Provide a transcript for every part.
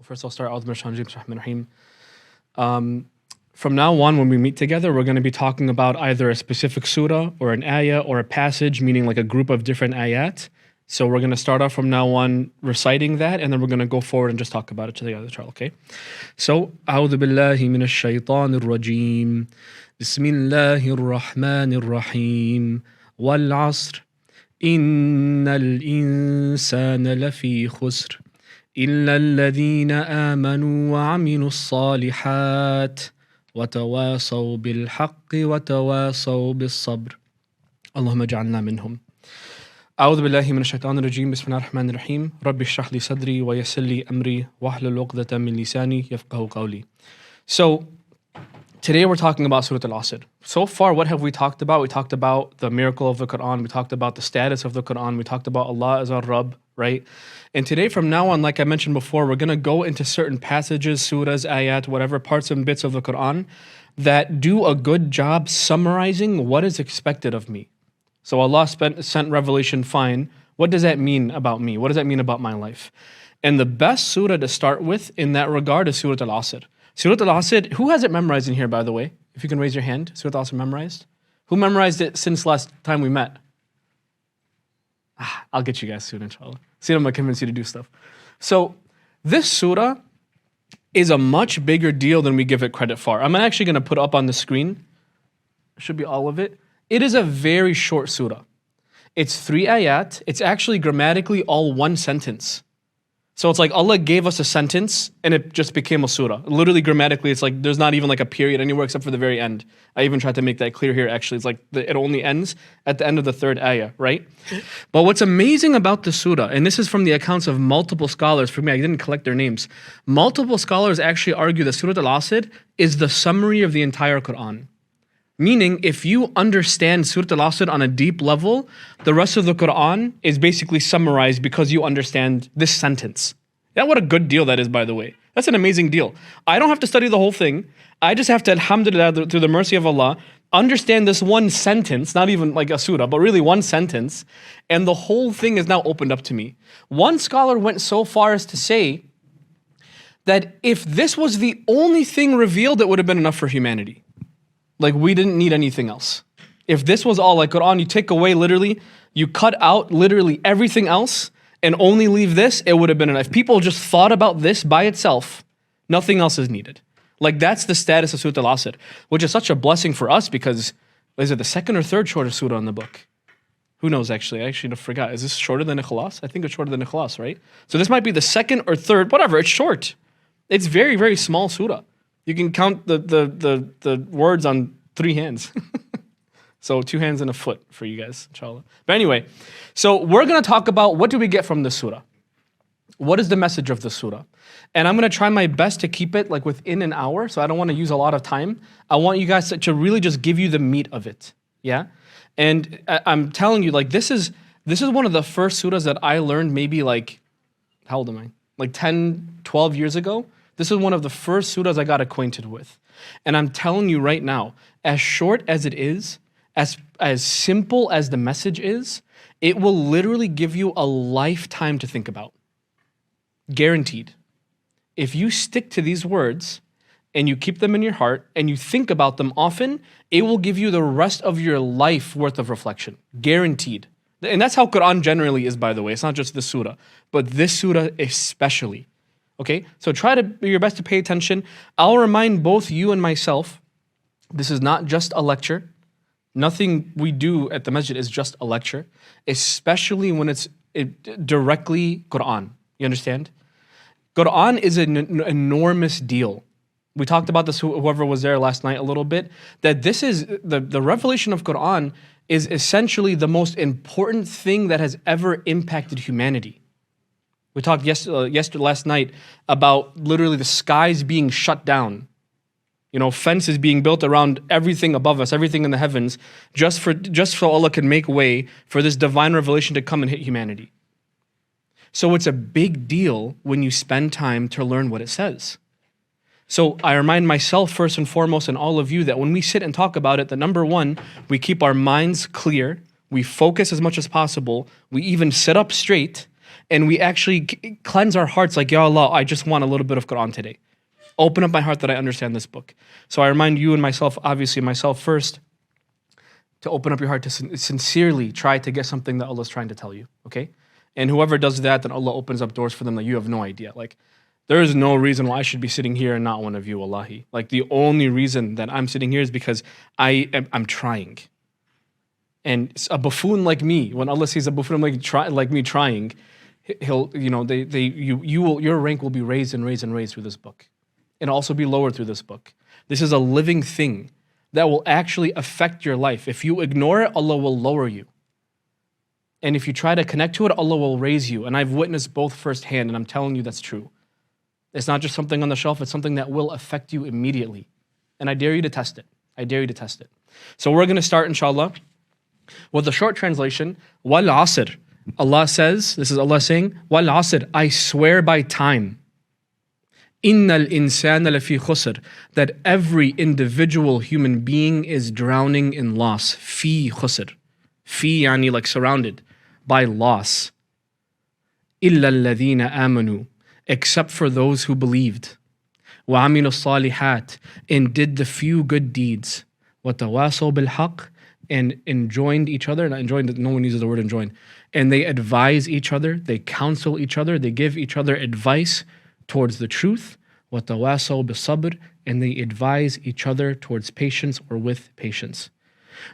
First I'll start Rahim. From now on, when we meet together, we're going to be talking about either a specific surah or an ayah or a passage, meaning like a group of different ayat. So we're going to start off from now on reciting that, and then we're going to go forward and just talk about it together, okay? So, أعوذ بالله من الشيطان الرجيم بسم الله الرحمن الرحيم والعصر إن الإنسان لفي خسر إلا الذين آمنوا وعملوا الصالحات وتواصوا بالحق وتواصوا بالصبر اللهم اجعلنا منهم. أعوذ بالله من الشيطان الرجيم بسم الله الرحمن الرحيم رب اشرح لي صدري ويسر لي أمري واحلل عقدة من لساني يفقهوا قولي. So today we're talking about Surat Al-Asr. So far, what have we talked about? We talked about the miracle of the Quran. We talked about the status of the Quran. We talked about Allah as our Rabb, right? And today, from now on, like I mentioned before, we're going to go into certain passages, surahs, ayat, whatever, parts and bits of the Quran that do a good job summarizing what is expected of me. So Allah sent revelation, fine. What does that mean about me? What does that mean about my life? And the best surah to start with in that regard is Surat Al-Asr. Surat Al-Asr, who has it memorized in here, by the way? If you can raise your hand. Surat Al-Asr memorized? Who memorized it since last time we met? I'll get you guys soon, inshallah. See, I'm going to convince you to do stuff. So, this surah is a much bigger deal than we give it credit for. I'm actually going to put up on the screen. Should be all of it. It is a very short surah. It's 3 ayat. It's actually grammatically all one sentence. So it's like Allah gave us a sentence and it just became a surah. Literally grammatically, it's like there's not even like a period anywhere except for the very end. I even tried to make that clear here actually. It's like it only ends at the end of the 3rd ayah, right? But what's amazing about the surah, and this is from the accounts of multiple scholars, for me I didn't collect their names. Multiple scholars actually argue that Surat Al-Asr is the summary of the entire Quran. Meaning, if you understand Surat Al-Asr on a deep level, the rest of the Quran is basically summarized because you understand this sentence. Yeah, what a good deal that is, by the way. That's an amazing deal. I don't have to study the whole thing. I just have to, alhamdulillah, through the mercy of Allah, understand this one sentence, not even like a surah, but really one sentence, and the whole thing is now opened up to me. One scholar went so far as to say that if this was the only thing revealed, it would have been enough for humanity. Like, we didn't need anything else. If this was all like Quran, you take away literally, you cut out literally everything else and only leave this, it would have been enough. If people just thought about this by itself, nothing else is needed. Like, that's the status of Surat Al-Asr, which is such a blessing for us because, is it the 2nd or 3rd shortest surah in the book? Who knows actually? I actually forgot. Is this shorter than Ikhlas? I think it's shorter than Ikhlas, right? So this might be the 2nd or 3rd, whatever, it's short. It's very, very small surah. You can count the words on 3 hands. So 2 hands and a foot for you guys, inshallah. But anyway, so we're going to talk about what do we get from the surah? What is the message of the surah? And I'm going to try my best to keep it like within an hour, so I don't want to use a lot of time. I want you guys to really just give you the meat of it, yeah? And I'm telling you, like, this is one of the first surahs that I learned maybe like, how old am I? Like 10, 12 years ago. This is one of the first surahs I got acquainted with. And I'm telling you right now, as short as it is, as simple as the message is, it will literally give you a lifetime to think about. Guaranteed. If you stick to these words and you keep them in your heart and you think about them often, it will give you the rest of your life worth of reflection. Guaranteed. And that's how Quran generally is, by the way. It's not just the surah, but this surah especially. Okay, so try to do your best to pay attention. I'll remind both you and myself, this is not just a lecture. Nothing we do at the masjid is just a lecture, especially when it's directly Quran. You understand? Quran is an enormous deal. We talked about this, whoever was there last night a little bit, that this is, the revelation of Quran is essentially the most important thing that has ever impacted humanity. We talked last night about literally the skies being shut down. You know, fences being built around everything above us, everything in the heavens, just so Allah can make way for this divine revelation to come and hit humanity. So it's a big deal when you spend time to learn what it says. So I remind myself first and foremost and all of you that when we sit and talk about it, that number one, we keep our minds clear, we focus as much as possible, we even sit up straight, And we actually cleanse our hearts like, Ya Allah, I just want a little bit of Quran today. Open up my heart that I understand this book. So I remind you and myself, obviously myself first, to open up your heart to sincerely try to get something that Allah is trying to tell you, okay? And whoever does that, then Allah opens up doors for them that you have no idea. Like, there is no reason why I should be sitting here and not one of you, wallahi. Like, the only reason that I'm sitting here is because I'm trying. And a buffoon like me, when Allah sees a buffoon like me trying, he'll, your rank will be raised and raised and raised through this book. And also be lowered through this book. This is a living thing that will actually affect your life. If you ignore it, Allah will lower you. And if you try to connect to it, Allah will raise you. And I've witnessed both firsthand, and I'm telling you that's true. It's not just something on the shelf, it's something that will affect you immediately. And I dare you to test it. I dare you to test it. So we're going to start, inshallah, with the short translation, Wal-Asr. Allah says, this is Allah saying, Wal-Asr, I swear by time. Innal insana lafi khusr, that every individual human being is drowning in loss. Fi khusr. Fi yani like surrounded by loss. Illa alladhina amanu, except for those who believed. Wa amilu salihat, and did the few good deeds. Wa tawasaw bil haqq, and enjoined each other. Not enjoined, no one uses the word enjoined. And they advise each other, they counsel each other, they give each other advice towards the truth. Wa tawasaw bis sabr, and they advise each other towards patience or with patience.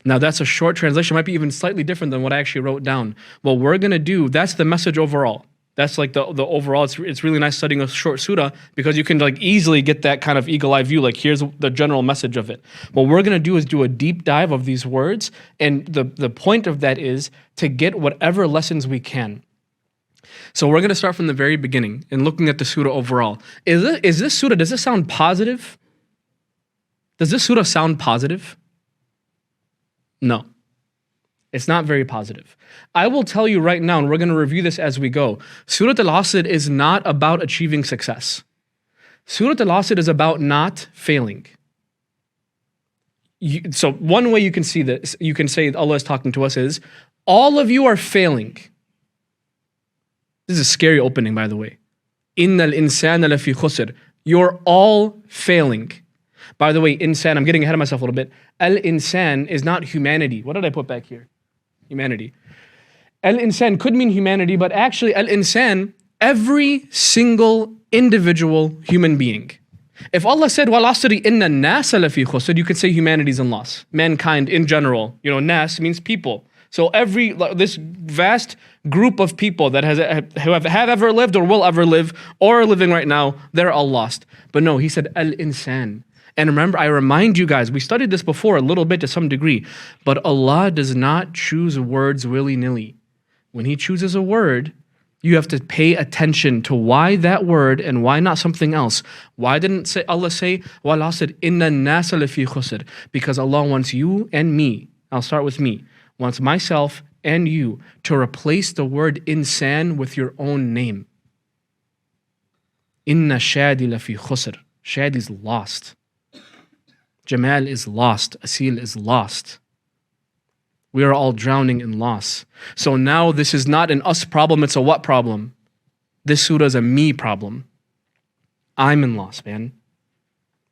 Now that's a short translation, might be even slightly different than what I actually wrote down. What we're going to do, that's the message overall. That's like the overall, it's really nice studying a short surah because you can like easily get that kind of eagle eye view, like here's the general message of it. What we're going to do is do a deep dive of these words, and the point of that is to get whatever lessons we can. So we're going to start from the very beginning and looking at the surah overall. Is this surah, does this sound positive? Does this surah sound positive? No, it's not very positive. I will tell you right now, and we're going to review this as we go. Surat Al-Asr is not about achieving success. Surat Al-Asr is about not failing. So one way you can see this, you can say Allah is talking to us is, all of you are failing. This is a scary opening, by the way. Innal insana lafi khusr. You're all failing. By the way, insan, I'm getting ahead of myself a little bit. Al-insan is not humanity. What did I put back here? Humanity. Al-insan could mean humanity, but actually al-insan, every single individual human being. If Allah said, وَالْعَصْرِ إِنَّ النَّاسَ لَفِي خُسْرٍ, you could say humanity's in loss. Mankind in general. Nas means people. So this vast group of people that have ever lived or will ever live or are living right now, they're all lost. But no, he said al-insan. And remember, I remind you guys, we studied this before a little bit to some degree, but Allah does not choose words willy-nilly. When He chooses a word, you have to pay attention to why that word and why not something else. Why didn't Allah say, وَالْعَصْرِ إِنَّ النَّاسَ لَفِي خُسْرٍ? Because Allah wants you and me, I'll start with me, wants myself and you to replace the word insan with your own name. Inna Shadi lafi khusr. Shadi's lost. Jamal is lost. Asil is lost. We are all drowning in loss. So now this is not an us problem, it's a what problem? This surah is a me problem. I'm in loss, man.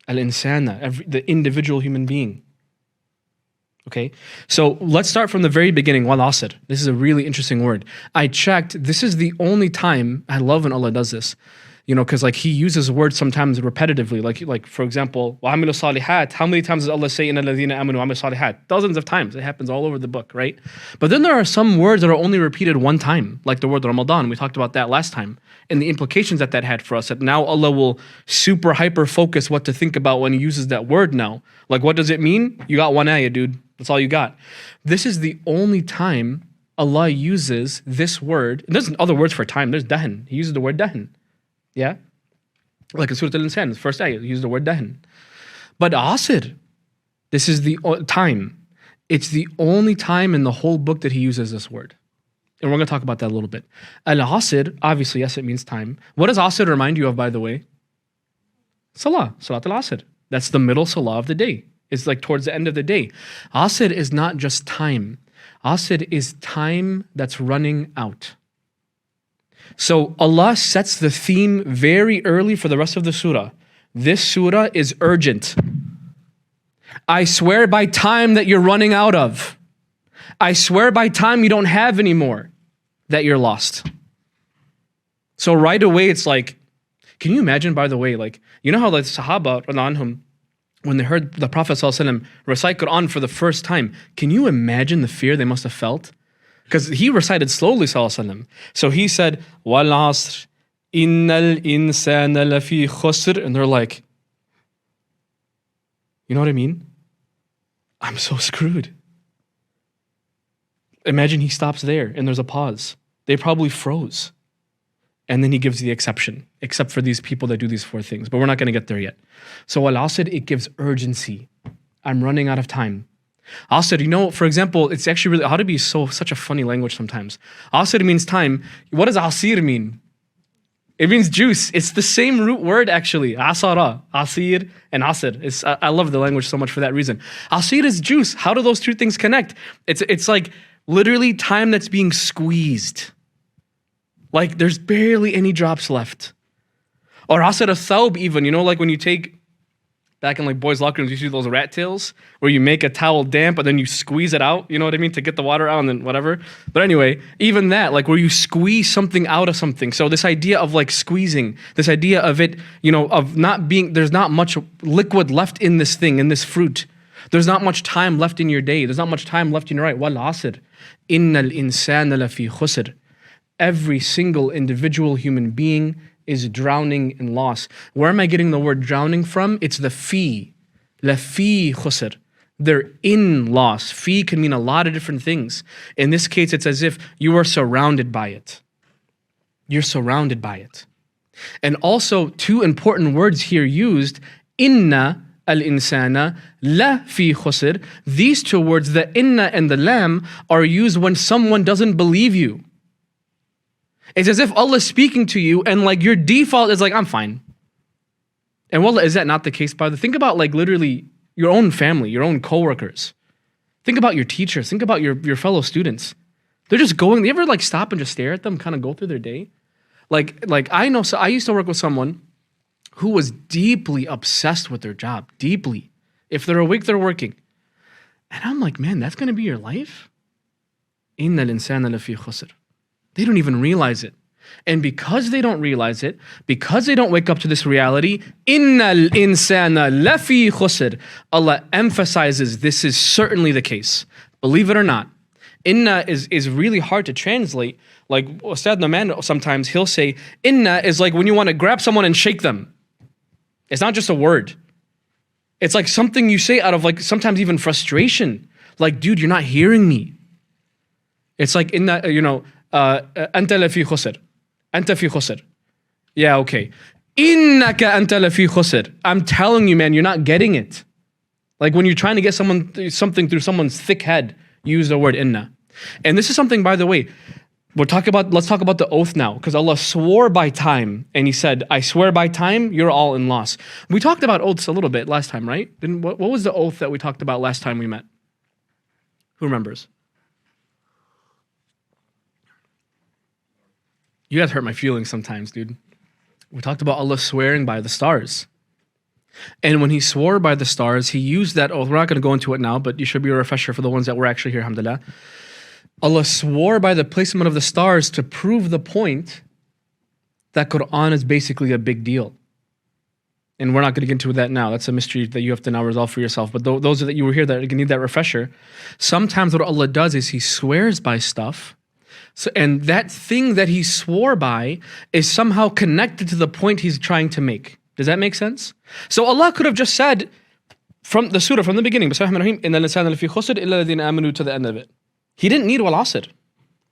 Al-insana, the individual human being. Okay, so let's start from the very beginning. Wal-Asr. This is a really interesting word. I checked, this is the only time, I love when Allah does this, because like He uses words sometimes repetitively. Like for example, وَعَمِلُوا الصَّالِحَاتِ. How many times does Allah say, إِنَّ الَّذِينَ آمَنُوا وَعَمِلُوا الصَّالِحَاتِ? Dozens of times. It happens all over the book, right? But then there are some words that are only repeated one time, like the word Ramadan. We talked about that last time. And the implications that had for us, that now Allah will super hyper focus what to think about when He uses that word now. Like what does it mean? You got one ayah, dude. That's all you got. This is the only time Allah uses this word. There's other words for time. There's dahan. He uses the word dahan. Yeah? Like in Surat Al-Insan, the first ayah, he uses the word dahan. But asr, this is the time. It's the only time in the whole book that He uses this word. And we're going to talk about that a little bit. Al-Asr, obviously, yes, it means time. What does Asr remind you of, by the way? Salah, Salat al-Asr. That's the middle salah of the day. It's like towards the end of the day. Asr is not just time. Asr is time that's running out. So Allah sets the theme very early for the rest of the surah. This surah is urgent. I swear by time that you're running out of. I swear by time you don't have anymore, that you're lost. So right away, it's like, can you imagine, by the way, like, you know how the Sahaba, anhum, when they heard the Prophet ﷺ recite Quran for the first time, can you imagine the fear they must have felt? Because he recited slowly, ﷺ. So he said, Wal-Asr, innal insana lafi khusr. And they're like, you know what I mean? I'm so screwed. Imagine he stops there and there's a pause. They probably froze. And then he gives the exception, except for these people that do these four things. But we're not going to get there yet. So Al-Asr, it gives urgency. I'm running out of time. Asr, you know, for example, it's actually really, how to be such a funny language sometimes. Asr means time. What does Asir mean? It means juice. It's the same root word actually. Asara, Asir, and Asr. I love the language so much for that reason. Asir is juice. How do those two things connect? It's like literally time that's being squeezed. Like there's barely any drops left. Or Asr al-Thawb even, you know, like when you take, back in like boys' locker rooms, you see those rat tails where you make a towel damp and then you squeeze it out, you know what I mean, to get the water out and then whatever. But anyway, even that, like where you squeeze something out of something. So this idea of like squeezing, this idea of it, you know, of not being, there's not much liquid left in this thing, in this fruit. There's not much time left in your day. There's not much time left in your right. Wal-Asr, innal insana lafi khusr. Every single individual human being is drowning in loss. Where am I getting the word drowning from? It's the fi. Lafi khusr. They're in loss. Fi can mean a lot of different things. In this case, it's as if you are surrounded by it. You're surrounded by it. And also, two important words here used, inna al-insana la fi khusr. These two words, the inna and the lam, are used when someone doesn't believe you. It's as if Allah is speaking to you and like your default is like, I'm fine. And wallah, is that not the case? By the think about like literally your own family, your own coworkers. Think about your teachers. Think about your fellow students. They're just going, you ever like stop and just stare at them, kind of go through their day? Like I know, so I used to work with someone who was deeply obsessed with their job, deeply. If they're awake, they're working. And I'm like, man, that's going to be your life? Inna al-insana lafi khusr. They don't even realize it. And because they don't realize it, because they don't wake up to this reality, innal insana lafi khusr. Allah emphasizes this is certainly the case. Believe it or not. Inna is really hard to translate. Like Ustaz Naman, sometimes he'll say, inna is like when you want to grab someone and shake them. It's not just a word. It's like something you say out of like sometimes even frustration. Like, dude, you're not hearing me. It's like inna, you know, أنت لفي خسر. أنت في خسر. Yeah, okay. إنك أنت لفي خسر. I'm telling you, man, you're not getting it. Like when you're trying to get something through someone's thick head, use the word inna. And this is something, by the way, let's talk about the oath now, because Allah swore by time, and He said, I swear by time, you're all in loss. We talked about oaths a little bit last time, right? What was the oath that we talked about last time we met? Who remembers? You guys hurt my feelings sometimes, dude. We talked about Allah swearing by the stars. And when He swore by the stars, He used that oath. We're not going to go into it now, but you should be a refresher for the ones that were actually here, alhamdulillah. Allah swore by the placement of the stars to prove the point that Quran is basically a big deal. And we're not going to get into that now. That's a mystery that you have to now resolve for yourself. But those that you were here that need that refresher, sometimes what Allah does is He swears by stuff. So, and that thing that He swore by is somehow connected to the point He's trying to make. Does that make sense? So Allah could have just said from the surah, from the beginning, to the end of it. He didn't need Al-Asr.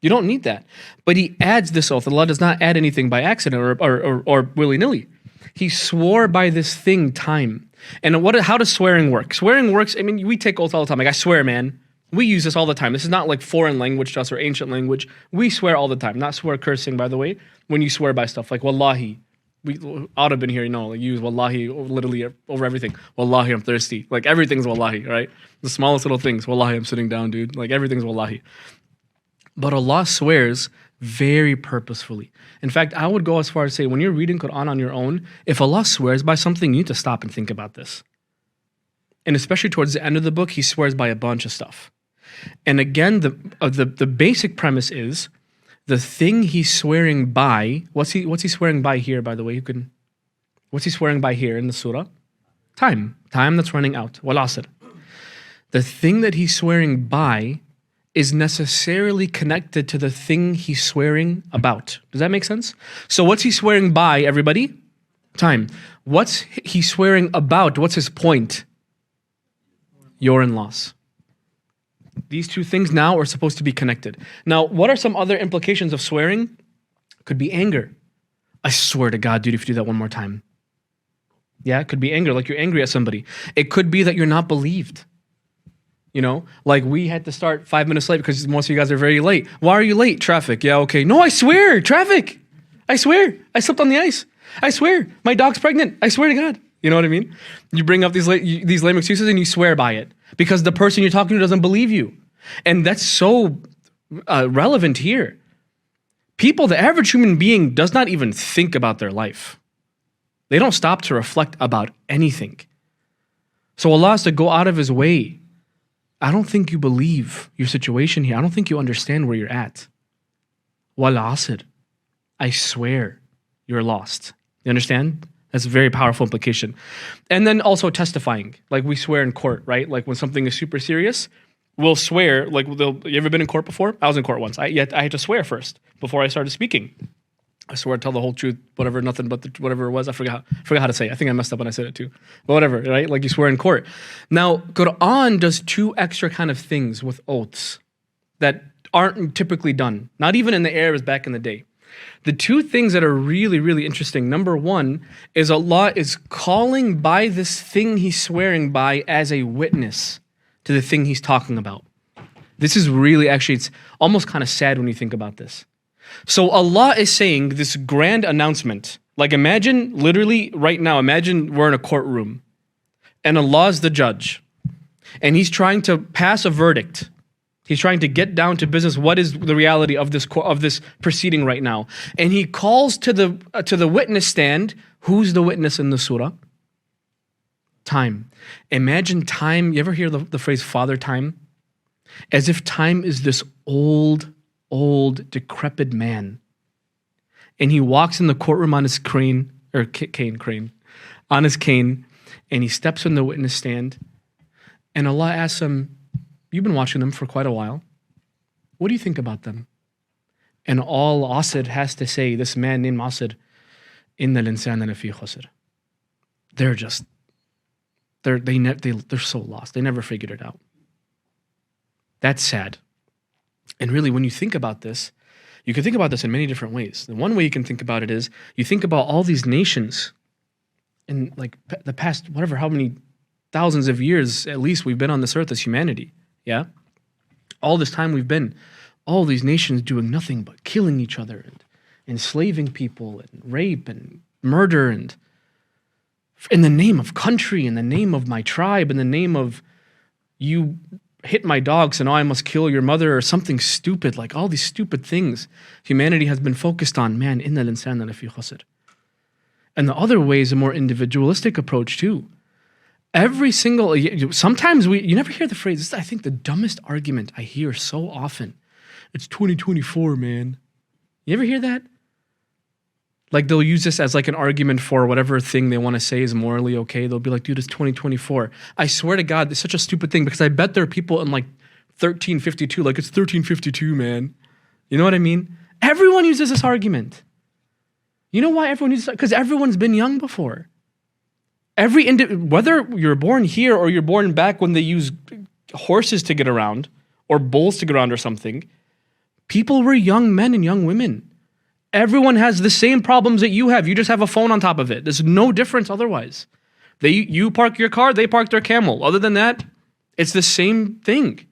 You don't need that. But He adds this oath. Allah does not add anything by accident or willy-nilly. He swore by this thing, time. And how does swearing work? Swearing works, I mean, we take oaths all the time. Like, I swear, man. We use this all the time. This is not like foreign language to us or ancient language. We swear all the time. Not swear cursing, by the way. When you swear by stuff like wallahi. We ought to have been here, you know, like use wallahi literally over everything. Wallahi, I'm thirsty. Like everything's wallahi, right? The smallest little things. Wallahi, I'm sitting down, dude. Like everything's wallahi. But Allah swears very purposefully. In fact, I would go as far as say, when you're reading Quran on your own, if Allah swears by something, you need to stop and think about this. And especially towards the end of the book, he swears by a bunch of stuff. And again, the basic premise is the thing he's swearing by. What's he swearing by here, by the way? What's he swearing by here in the surah? Time that's running out. Wal-Asr. The thing that he's swearing by is necessarily connected to the thing he's swearing about. Does that make sense? So what's he swearing by, everybody? Time. What's he swearing about? What's his point? Your in-laws. These two things now are supposed to be connected. Now, what are some other implications of swearing? Could be anger. I swear to God, dude, if you do that one more time. Yeah, it could be anger, like you're angry at somebody. It could be that you're not believed. You know, like we had to start 5 minutes late because most of you guys are very late. Why are you late? Traffic. Yeah, okay. No, I swear, traffic. I swear, I slipped on the ice. I swear, my dog's pregnant. I swear to God. You know what I mean? You bring up these lame excuses and you swear by it because the person you're talking to doesn't believe you. And that's so relevant here. People, the average human being does not even think about their life. They don't stop to reflect about anything. So Allah has to go out of his way. I don't think you believe your situation here. I don't think you understand where you're at. Wal-Asr. I swear you're lost. You understand? That's a very powerful implication. And then also testifying. Like we swear in court, right? Like when something is super serious, we'll swear. Like, you ever been in court before? I was in court once. I had to swear first before I started speaking. I swear to tell the whole truth, whatever, nothing but whatever it was. I forgot how to say it. I think I messed up when I said it too. But whatever, right? Like you swear in court. Now, Quran does two extra kind of things with oaths that aren't typically done. Not even in the Arabs back in the day. The two things that are really, really interesting. Number one is Allah is calling by this thing he's swearing by as a witness to the thing he's talking about. This is really, actually, it's almost kind of sad when you think about this. So Allah is saying this grand announcement. Like imagine, literally right now, imagine we're in a courtroom and Allah is the judge and he's trying to pass a verdict. He's trying to get down to business. What is the reality of this proceeding right now? And he calls to the witness stand. Who's the witness in the surah? Time. Imagine time. You ever hear the phrase Father Time? As if time is this old, decrepit man. And he walks in the courtroom on his crane, on his cane, and he steps in the witness stand. And Allah asks him, you've been watching them for quite a while. What do you think about them? And all Asr has to say, this man named Asr, Inna al-insana lafi khusr. They're so lost. They never figured it out. That's sad. And really, when you think about this, you can think about this in many different ways. The one way you can think about it is, you think about all these nations in like the past, whatever, how many thousands of years at least we've been on this earth as humanity. Yeah? All this time we've been, all these nations doing nothing but killing each other and enslaving people and rape and murder and in the name of country, in the name of my tribe, in the name of you hit my dog, so now I must kill your mother or something stupid, like all these stupid things humanity has been focused on. Man, inna al-insana lafi khusr. And the other way is a more individualistic approach too. Every single, sometimes you never hear the phrase, this is, I think, the dumbest argument I hear so often. It's 2024, man. You ever hear that? Like they'll use this as like an argument for whatever thing they want to say is morally okay. They'll be like, dude, it's 2024. I swear to God, it's such a stupid thing because I bet there are people in like 1352, like it's 1352, man. You know what I mean? Everyone uses this argument. You know why everyone uses it? Because everyone's been young before. Whether you're born here or you're born back when they use horses to get around or bulls to get around or something, people were young men and young women. Everyone has the same problems that you have. You just have a phone on top of it. There's no difference otherwise. You park your car, they park their camel. Other than that, it's the same thing.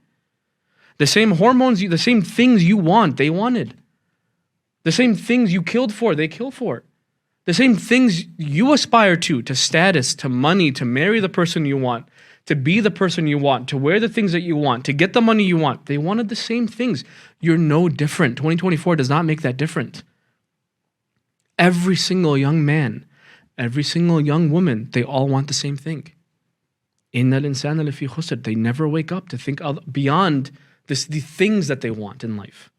The same hormones, the same things you want, they wanted. The same things you killed for, they kill for. The same things you aspire to status, to money, to marry the person you want, to be the person you want, to wear the things that you want, to get the money you want. They wanted the same things. You're no different. 2024 does not make that different. Every single young man, every single young woman, they all want the same thing. Inna al-insana lafi khusr. They never wake up to think beyond the things that they want in life.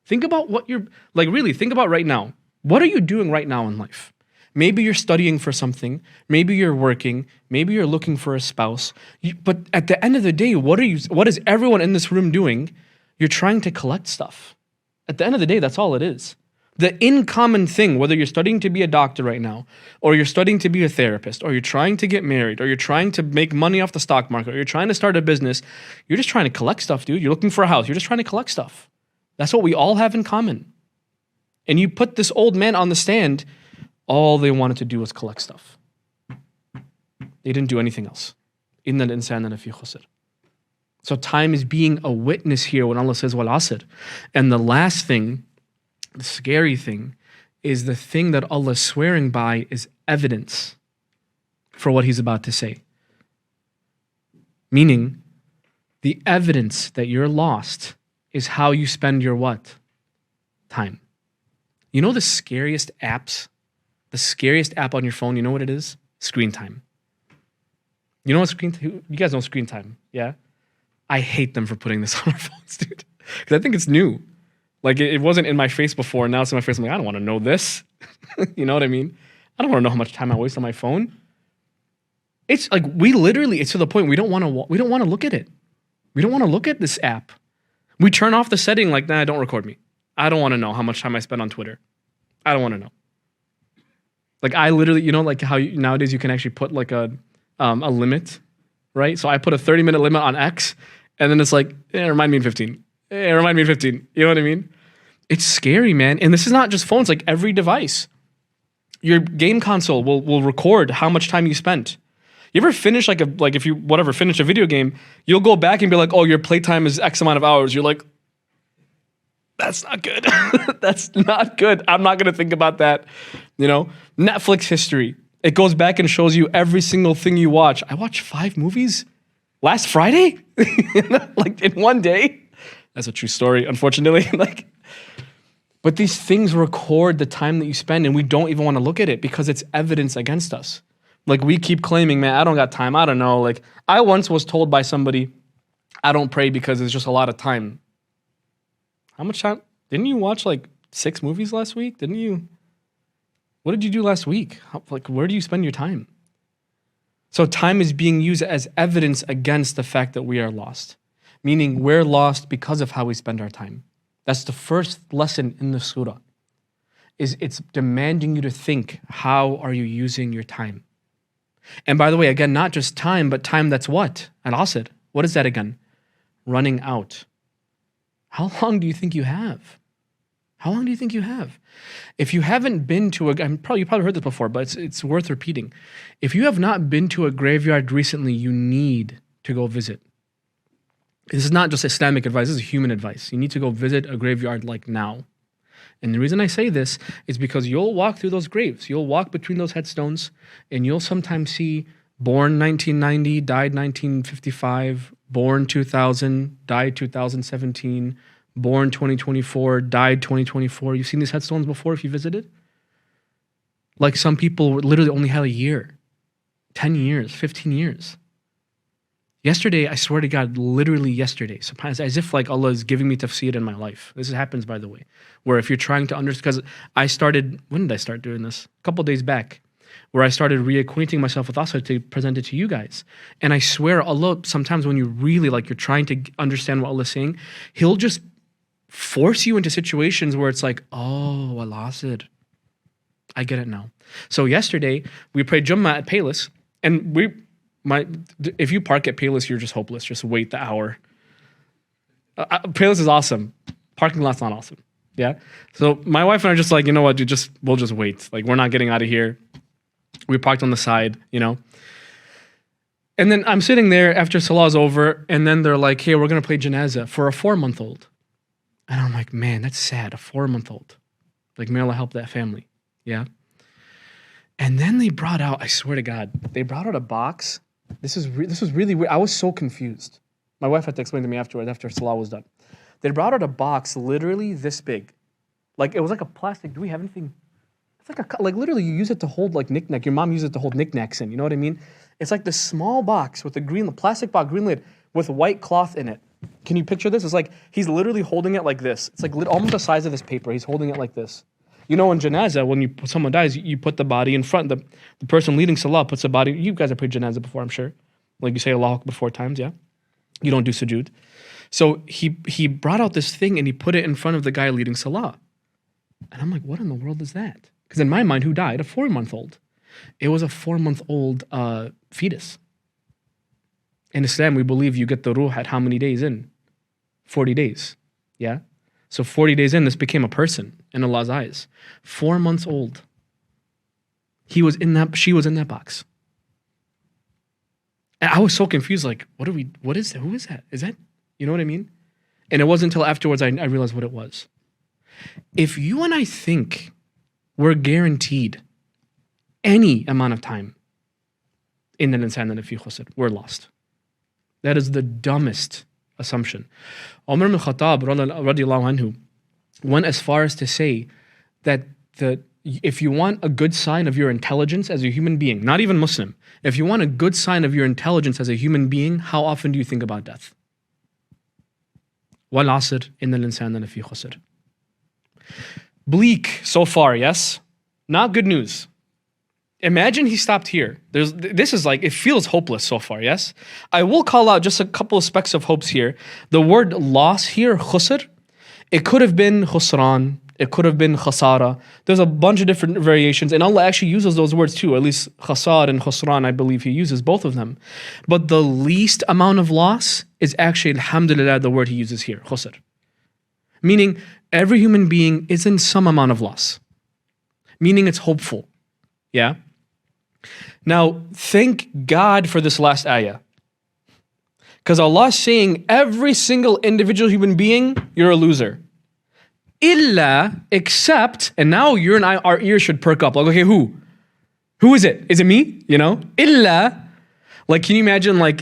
Think about what you're, really think about right now. What are you doing right now in life? Maybe you're studying for something. Maybe you're working. Maybe you're looking for a spouse. But at the end of the day, what is everyone in this room doing? You're trying to collect stuff. At the end of the day, that's all it is. The in common thing, whether you're studying to be a doctor right now, or you're studying to be a therapist, or you're trying to get married, or you're trying to make money off the stock market, or you're trying to start a business, you're just trying to collect stuff, dude. You're looking for a house. You're just trying to collect stuff. That's what we all have in common. And you put this old man on the stand, all they wanted to do was collect stuff. They didn't do anything else. Inna al-insana lafi khusr. So time is being a witness here when Allah says, Wal-Asr. And the last thing, the scary thing, is the thing that Allah is swearing by is evidence for what He's about to say. Meaning, the evidence that you're lost is how you spend your what? Time. You know the scariest apps? The scariest app on your phone, you know what it is? Screen time. You know what you guys know screen time, yeah? I hate them for putting this on our phones, dude. Because I think it's new. Like, it wasn't in my face before, and now it's in my face. I'm like, I don't want to know this. You know what I mean? I don't want to know how much time I waste on my phone. It's like, it's to the point we don't want to look at it. We don't want to look at this app. We turn off the setting like, nah, don't record me. I don't want to know how much time I spend on Twitter. I don't want to know. Like, I literally, like how nowadays you can actually put like a limit, right? So I put a 30-minute limit on X, and then it's like, remind me in 15. Remind me in 15. You know what I mean? It's scary, man. And this is not just phones, like every device. Your game console will record how much time you spent. You ever finish if you finish a video game, you'll go back and be like, oh, your playtime is X amount of hours. You're like, that's not good. That's not good. I'm not going to think about that. Netflix history. It goes back and shows you every single thing you watch. I watched 5 movies last Friday, like in one day. That's a true story, unfortunately. But these things record the time that you spend, and we don't even want to look at it because it's evidence against us. Like, we keep claiming, man, I don't got time. I don't know. Like, I once was told by somebody, I don't pray because it's just a lot of time. How much time? Didn't you watch 6 movies last week? Didn't you? What did you do last week? Where do you spend your time? So time is being used as evidence against the fact that we are lost. Meaning we're lost because of how we spend our time. That's the first lesson in the surah. It's demanding you to think, how are you using your time? And by the way, again, not just time, but time that's what? Al-Asr. What is that again? Running out. How long do you think you have? How long do you think you have? If you haven't been to you probably heard this before, but it's worth repeating. If you have not been to a graveyard recently, you need to go visit. This is not just Islamic advice, this is human advice. You need to go visit a graveyard now. And the reason I say this is because you'll walk through those graves. You'll walk between those headstones, and you'll sometimes see born 1990, died 1955, born 2000, died 2017, born 2024, died 2024. You've seen these headstones before if you visited? Like, some people literally only had a year, 10 years, 15 years. Yesterday, I swear to God, literally yesterday, as if Allah is giving me tafseer in my life. This happens, by the way, where if you're trying to understand, because when did I start doing this? A couple days back, where I started reacquainting myself with Asr to present it to you guys. And I swear, Allah, sometimes when you really, you're trying to understand what Allah is saying, He'll just force you into situations where it's like, oh, Al-Asr. I get it now. So yesterday, we prayed Jummah at Payless, and if you park at Payless, you're just hopeless. Just wait the hour. Payless is awesome. Parking lot's not awesome. Yeah. So my wife and I are just like, you know what, dude, we'll just wait. We're not getting out of here. We parked on the side, And then I'm sitting there after Salah's over, and then they're like, hey, we're going to play Janazah for a 4-month-old. And I'm like, man, that's sad, a 4-month-old. May Allah help that family. Yeah. And then they brought out, I swear to God, they brought out a box. This was really weird. I was so confused. My wife had to explain to me afterwards, after Salah was done. They brought out a box literally this big. Like, it was like a plastic. Do we have anything? It's like literally you use it to hold like knick-knack. Your mom uses it to hold knickknacks in. You know what I mean? It's like this small box with a plastic box, green lid, with white cloth in it. Can you picture this? It's like he's literally holding it like this. It's like almost the size of this paper. He's holding it like this. You know, in janazah, when someone dies, you put the body in front. The person leading salah puts the body. You guys have prayed janazah before, I'm sure. Like you say Allah Akbar 4 times, yeah? You don't do sujood. So he brought out this thing and he put it in front of the guy leading salah. And I'm like, what in the world is that? Because in my mind, who died? A 4-month-old. It was a 4-month-old fetus. In Islam, we believe you get the ruh at how many days in? 40 days. Yeah? So 40 days in, this became a person in Allah's eyes. 4 months old. She was in that box. And I was so confused, like, who is that? Is that, you know what I mean? And it wasn't until afterwards I realized what it was. If you and I think we're guaranteed any amount of time in an insan and fi khusr, we're lost. That is the dumbest assumption. Umar ibn Khattab radiallahu anhu went as far as to say that if you want a good sign of your intelligence as a human being, not even Muslim, if you want a good sign of your intelligence as a human being, how often do you think about death? Wal-Asr innal insana lafi khusr. Bleak so far, yes? Not good news. Imagine he stopped here. This is like, it feels hopeless so far, yes? I will call out just a couple of specks of hopes here. The word loss here, khusr, it could have been khusran, it could have been khasara. There's a bunch of different variations, and Allah actually uses those words too. At least khasar and khusran, I believe He uses both of them. But the least amount of loss is actually, alhamdulillah, the word He uses here, khusr. Meaning, every human being is in some amount of loss. Meaning it's hopeful. Yeah? Now, thank God for this last ayah. Because Allah is saying, every single individual human being, you're a loser. Illa, except, and now you and I, our ears should perk up. Like, okay, who? Who is it? Is it me? You know? Illa, like, can you imagine, I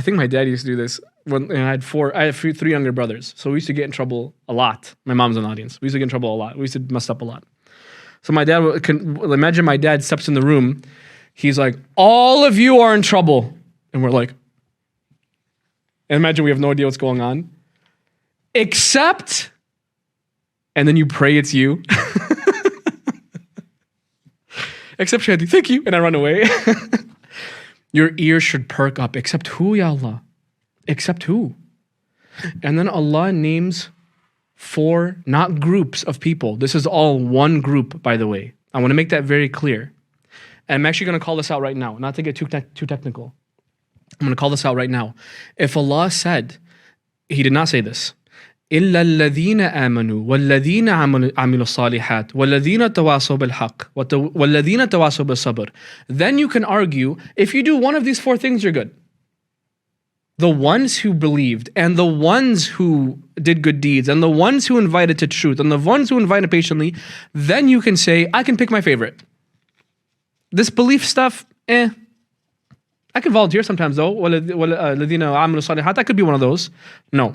think my dad used to do this. When I had 3 younger brothers. So we used to get in trouble a lot. My mom's in the audience. We used to get in trouble a lot. We used to mess up a lot. So my dad, imagine my dad steps in the room. He's like, all of you are in trouble. And we're like, and imagine we have no idea what's going on. Except, and then you pray it's you. Except Shadi, thank you. And I run away. Your ears should perk up. Except who, Ya Allah? Except who? And then Allah names 4, not groups of people. This is all one group, by the way. I want to make that very clear. And I'm actually going to call this out right now, not to get too technical. I'm going to call this out right now. If Allah said, He did not say this, إِلَّا الَّذِينَ آمَنُوا وَالَّذِينَ عَمِلُوا الصَّالِحَاتِ وَالَّذِينَ تَوَاصَوْا بِالْحَقِّ وَالَّذِينَ تَوَاصَوْا بِالصَّبْرِ, then you can argue, if you do one of these 4 things, you're good. The ones who believed, and the ones who did good deeds, and the ones who invited to truth, and the ones who invited patiently, then you can say, I can pick my favorite. This belief stuff, I can volunteer sometimes though. That could be one of those. No.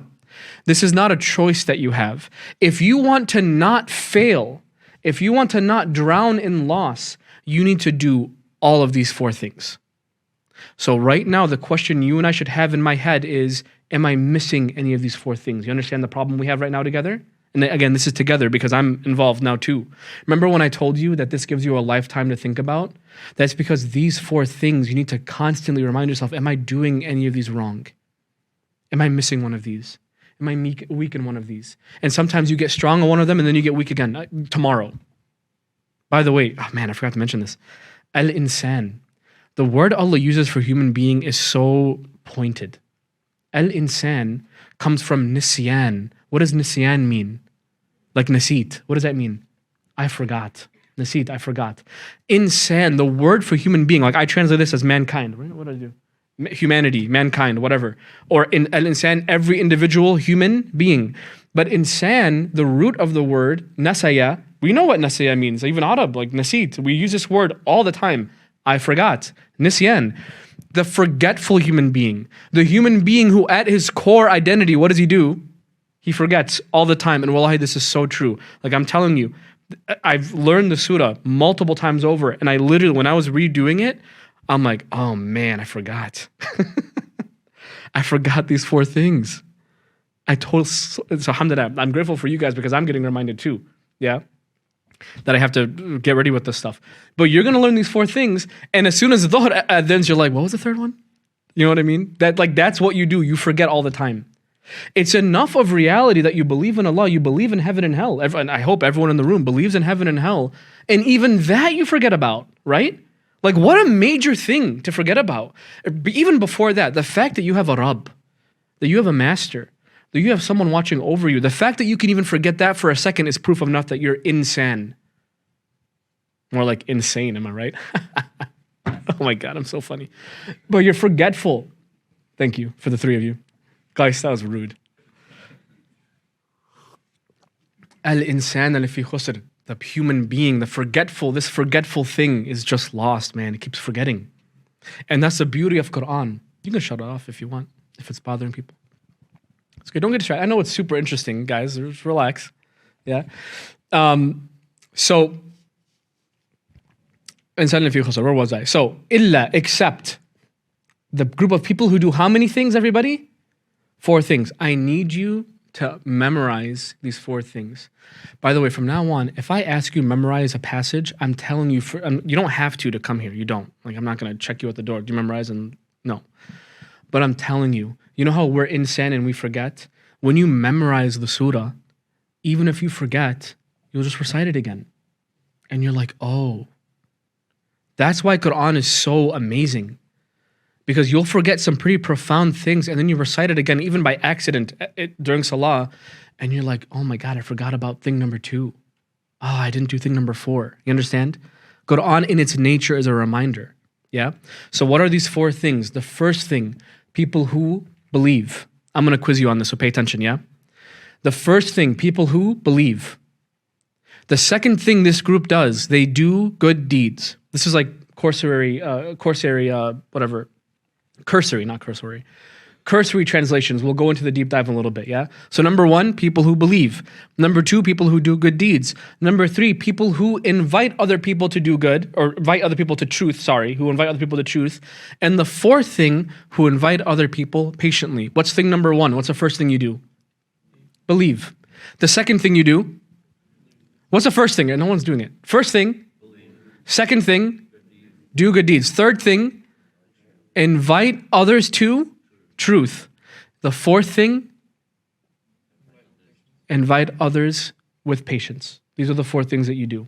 This is not a choice that you have. If you want to not fail, if you want to not drown in loss, you need to do all of these 4 things. So right now, the question you and I should have in my head is, am I missing any of these 4 things? You understand the problem we have right now together? And again, this is together because I'm involved now too. Remember when I told you that this gives you a lifetime to think about? That's because these 4 things, you need to constantly remind yourself, am I doing any of these wrong? Am I missing one of these? Am I weak in one of these? And sometimes you get strong on one of them and then you get weak again tomorrow. By the way, oh man, I forgot to mention this. Al-insan. The word Allah uses for human being is so pointed. Al-insan comes from nisyan. What does nisyan mean? Like nasit. What does that mean? I forgot. Nasit, I forgot. Insan, the word for human being, like I translate this as mankind. What did I do? humanity, mankind, whatever. Or in al-insan, every individual human being. But insan, the root of the word, nasaya, we know what nasaya means. Even Arab, like nasit, we use this word all the time. I forgot. Nisyan. The forgetful human being. The human being who at his core identity, what does he do? He forgets all the time. And wallahi, this is so true. Like I'm telling you, I've learned the surah multiple times over. And I literally, when I was redoing it, I'm like, oh man, I forgot. I forgot these 4 things. So alhamdulillah, I'm grateful for you guys because I'm getting reminded too. Yeah. That I have to get ready with this stuff. But you're going to learn these 4 things. And as soon as the dhuhr adhans, you're like, what was the third one? You know what I mean? That's what you do. You forget all the time. It's enough of reality that you believe in Allah, you believe in heaven and hell. And I hope everyone in the room believes in heaven and hell. And even that you forget about, right? Like what a major thing to forget about. Even before that, the fact that you have a Rabb, that you have a master, that you have someone watching over you, the fact that you can even forget that for a second is proof enough that you're insan. More like insane, am I right? Oh my God, I'm so funny. But you're forgetful. Thank you for the 3 of you. Guys, that was rude. Al-insan al-fi khusr. The human being, this forgetful thing is just lost, man. It keeps forgetting. And that's the beauty of Quran. You can shut it off if you want, if it's bothering people. It's good. Don't get distracted. I know it's super interesting, guys. Just relax. Yeah. So, where was I? So, illa, except the group of people who do how many things, everybody? 4 things. I need you to memorize these 4 things. By the way, from now on, if I ask you to memorize a passage, I'm telling you, you don't have to come here. You don't. Like, I'm not going to check you at the door. Do you memorize? No. But I'm telling you, you know how we're insan and we forget? When you memorize the surah, even if you forget, you'll just recite it again. And you're like, oh. That's why Quran is so amazing. Because you'll forget some pretty profound things and then you recite it again, even by accident during salah. And you're like, oh my God, I forgot about thing number 2. Oh, I didn't do thing number 4. You understand? Quran in its nature is a reminder. Yeah? So what are these 4 things? The first thing, people who believe. I'm going to quiz you on this, so pay attention, yeah? The first thing, people who believe. The second thing this group does, they do good deeds. This is like cursory translations. We'll go into the deep dive in a little bit, yeah? So number 1, people who believe. Number 2, people who do good deeds. Number 3, people who invite other people to do good, or invite other people to truth, who invite other people to truth. And the 4th thing, who invite other people patiently. What's thing number 1? What's the first thing you do? Believe. The second thing you do? What's the first thing? No one's doing it. First thing? Believe. Second thing? Do good deeds. Third thing? Invite others to truth. The 4th thing, invite others with patience. These are the 4 things that you do.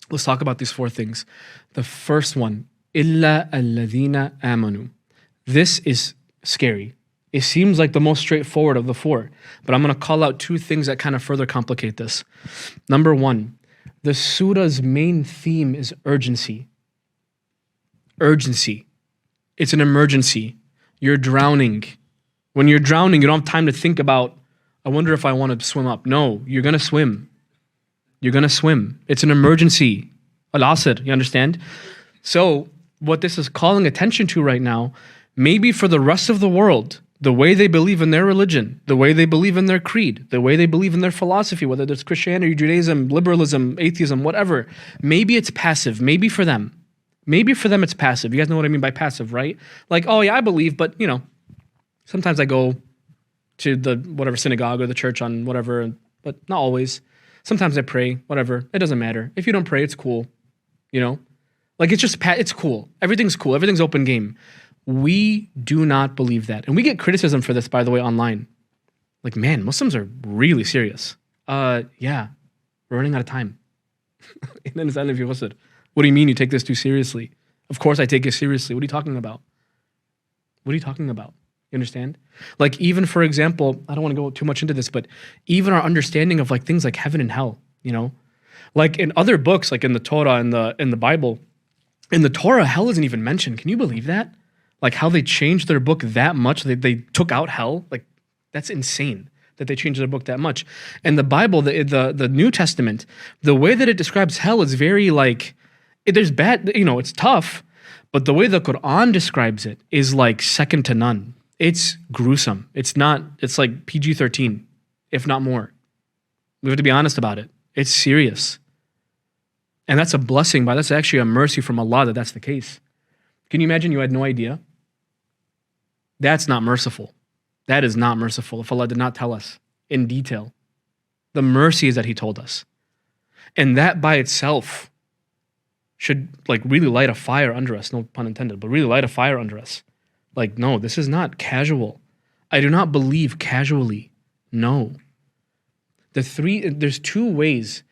Let's talk about these 4 things. The first one, illa alladhina amanu. This is scary. It seems like the most straightforward of the 4, but I'm going to call out 2 things that kind of further complicate this. Number 1, the surah's main theme is urgency. Urgency. It's an emergency. You're drowning. When you're drowning, you don't have time to think about, I wonder if I want to swim up. No, you're going to swim. You're going to swim. It's an emergency. Al-Asr, you understand? So what this is calling attention to right now, maybe for the rest of the world, the way they believe in their religion, the way they believe in their creed, the way they believe in their philosophy, whether it's Christianity, Judaism, liberalism, atheism, whatever, maybe it's passive. Maybe for them it's passive. You guys know what I mean by passive, right? Like, oh yeah, I believe, but sometimes I go to the whatever synagogue or the church on whatever, but not always. Sometimes I pray, whatever. It doesn't matter. If you don't pray, it's cool. Like it's cool. Everything's cool. Everything's open game. We do not believe that. And we get criticism for this, by the way, online. Like, man, Muslims are really serious. Yeah, we're running out of time. What do you mean you take this too seriously? Of course I take it seriously. What are you talking about? You understand? Like, even, for example, I don't want to go too much into this, but even our understanding of like things like heaven and hell, like in other books, like in the Torah and the Bible, in the Torah, hell isn't even mentioned. Can you believe that? Like how they changed their book that much, they took out hell. Like that's insane that they changed their book that much. And the Bible, the New Testament, the way that it describes hell is very like, there's bad, it's tough, but the way the Quran describes it is like second to none. It's gruesome. It's like PG-13, if not more. We have to be honest about it. It's serious. And that's a blessing, but that's actually a mercy from Allah that that's the case. Can you imagine you had no idea? That's not merciful. That is not merciful if Allah did not tell us in detail. The mercy is that He told us. And that by itself should like really light a fire under us, no pun intended, but really light a fire under us. Like, no, this is not casual. I do not believe casually. No. There's two ways